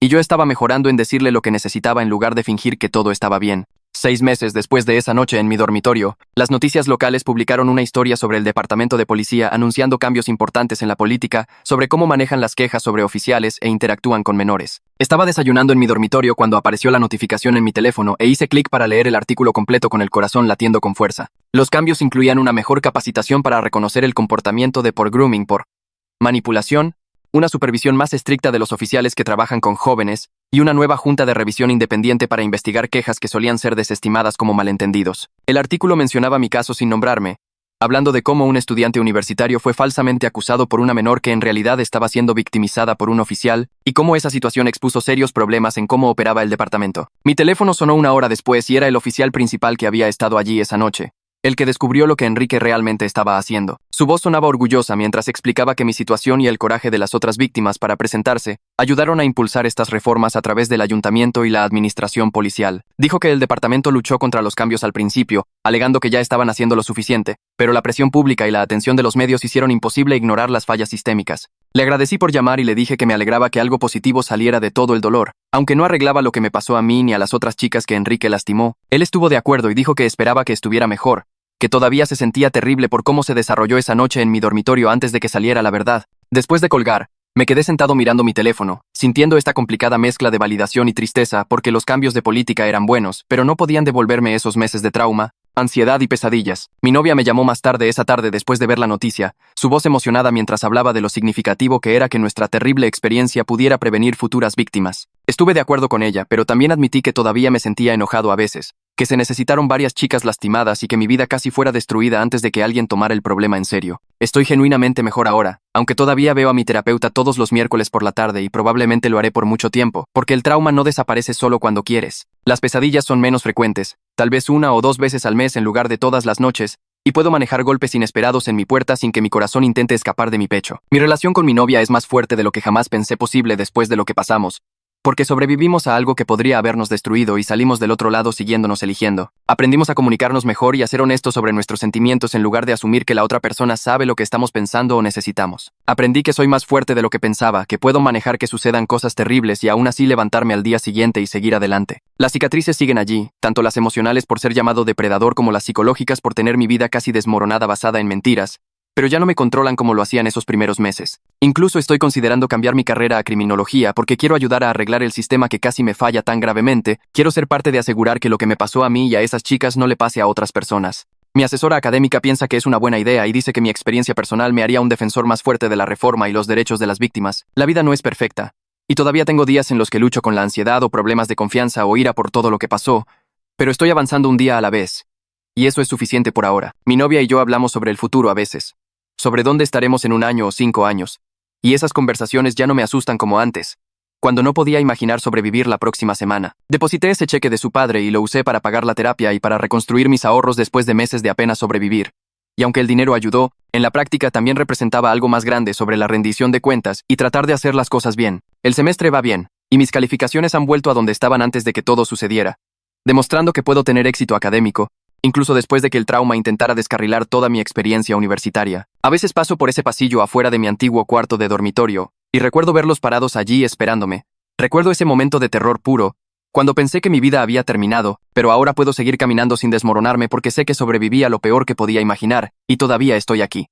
Y yo estaba mejorando en decirle lo que necesitaba en lugar de fingir que todo estaba bien. 6 meses después de esa noche en mi dormitorio, las noticias locales publicaron una historia sobre el departamento de policía anunciando cambios importantes en la política, sobre cómo manejan las quejas sobre oficiales e interactúan con menores. Estaba desayunando en mi dormitorio cuando apareció la notificación en mi teléfono e hice clic para leer el artículo completo con el corazón latiendo con fuerza. Los cambios incluían una mejor capacitación para reconocer el comportamiento de por grooming, por manipulación, una supervisión más estricta de los oficiales que trabajan con jóvenes, y una nueva junta de revisión independiente para investigar quejas que solían ser desestimadas como malentendidos. El artículo mencionaba mi caso sin nombrarme, hablando de cómo un estudiante universitario fue falsamente acusado por una menor que en realidad estaba siendo victimizada por un oficial, y cómo esa situación expuso serios problemas en cómo operaba el departamento. Mi teléfono sonó 1 hora después y era el oficial principal que había estado allí esa noche. el que descubrió lo que Enrique realmente estaba haciendo. Su voz sonaba orgullosa mientras explicaba que mi situación y el coraje de las otras víctimas para presentarse ayudaron a impulsar estas reformas a través del ayuntamiento y la administración policial. Dijo que el departamento luchó contra los cambios al principio, alegando que ya estaban haciendo lo suficiente, pero la presión pública y la atención de los medios hicieron imposible ignorar las fallas sistémicas. Le agradecí por llamar y le dije que me alegraba que algo positivo saliera de todo el dolor. Aunque no arreglaba lo que me pasó a mí ni a las otras chicas que Enrique lastimó, él estuvo de acuerdo y dijo que esperaba que estuviera mejor, que todavía se sentía terrible por cómo se desarrolló esa noche en mi dormitorio antes de que saliera la verdad. Después de colgar, me quedé sentado mirando mi teléfono, sintiendo esta complicada mezcla de validación y tristeza porque los cambios de política eran buenos, pero no podían devolverme esos meses de trauma, ansiedad y pesadillas. Mi novia me llamó más tarde esa tarde después de ver la noticia, su voz emocionada mientras hablaba de lo significativo que era que nuestra terrible experiencia pudiera prevenir futuras víctimas. Estuve de acuerdo con ella, pero también admití que todavía me sentía enojado a veces, que se necesitaron varias chicas lastimadas y que mi vida casi fuera destruida antes de que alguien tomara el problema en serio. Estoy genuinamente mejor ahora, aunque todavía veo a mi terapeuta todos los miércoles por la tarde y probablemente lo haré por mucho tiempo, porque el trauma no desaparece solo cuando quieres. Las pesadillas son menos frecuentes, tal vez 1 o 2 veces al mes en lugar de todas las noches, y puedo manejar golpes inesperados en mi puerta sin que mi corazón intente escapar de mi pecho. Mi relación con mi novia es más fuerte de lo que jamás pensé posible después de lo que pasamos, porque sobrevivimos a algo que podría habernos destruido y salimos del otro lado siguiéndonos eligiendo. Aprendimos a comunicarnos mejor y a ser honestos sobre nuestros sentimientos en lugar de asumir que la otra persona sabe lo que estamos pensando o necesitamos. Aprendí que soy más fuerte de lo que pensaba, que puedo manejar que sucedan cosas terribles y aún así levantarme al día siguiente y seguir adelante. Las cicatrices siguen allí, tanto las emocionales por ser llamado depredador como las psicológicas por tener mi vida casi desmoronada basada en mentiras, pero ya no me controlan como lo hacían esos primeros meses. Incluso estoy considerando cambiar mi carrera a criminología porque quiero ayudar a arreglar el sistema que casi me falla tan gravemente. Quiero ser parte de asegurar que lo que me pasó a mí y a esas chicas no le pase a otras personas. Mi asesora académica piensa que es una buena idea y dice que mi experiencia personal me haría un defensor más fuerte de la reforma y los derechos de las víctimas. La vida no es perfecta, y todavía tengo días en los que lucho con la ansiedad o problemas de confianza o ira por todo lo que pasó, pero estoy avanzando un día a la vez. Y eso es suficiente por ahora. Mi novia y yo hablamos sobre el futuro a veces, sobre dónde estaremos en 1 año o 5 años, y esas conversaciones ya no me asustan como antes, cuando no podía imaginar sobrevivir la próxima semana. Deposité ese cheque de su padre y lo usé para pagar la terapia y para reconstruir mis ahorros después de meses de apenas sobrevivir. Y aunque el dinero ayudó, en la práctica también representaba algo más grande sobre la rendición de cuentas y tratar de hacer las cosas bien. El semestre va bien, y mis calificaciones han vuelto a donde estaban antes de que todo sucediera, demostrando que puedo tener éxito académico, incluso después de que el trauma intentara descarrilar toda mi experiencia universitaria. A veces paso por ese pasillo afuera de mi antiguo cuarto de dormitorio, y recuerdo verlos parados allí esperándome. Recuerdo ese momento de terror puro, cuando pensé que mi vida había terminado, pero ahora puedo seguir caminando sin desmoronarme porque sé que sobreviví a lo peor que podía imaginar, y todavía estoy aquí.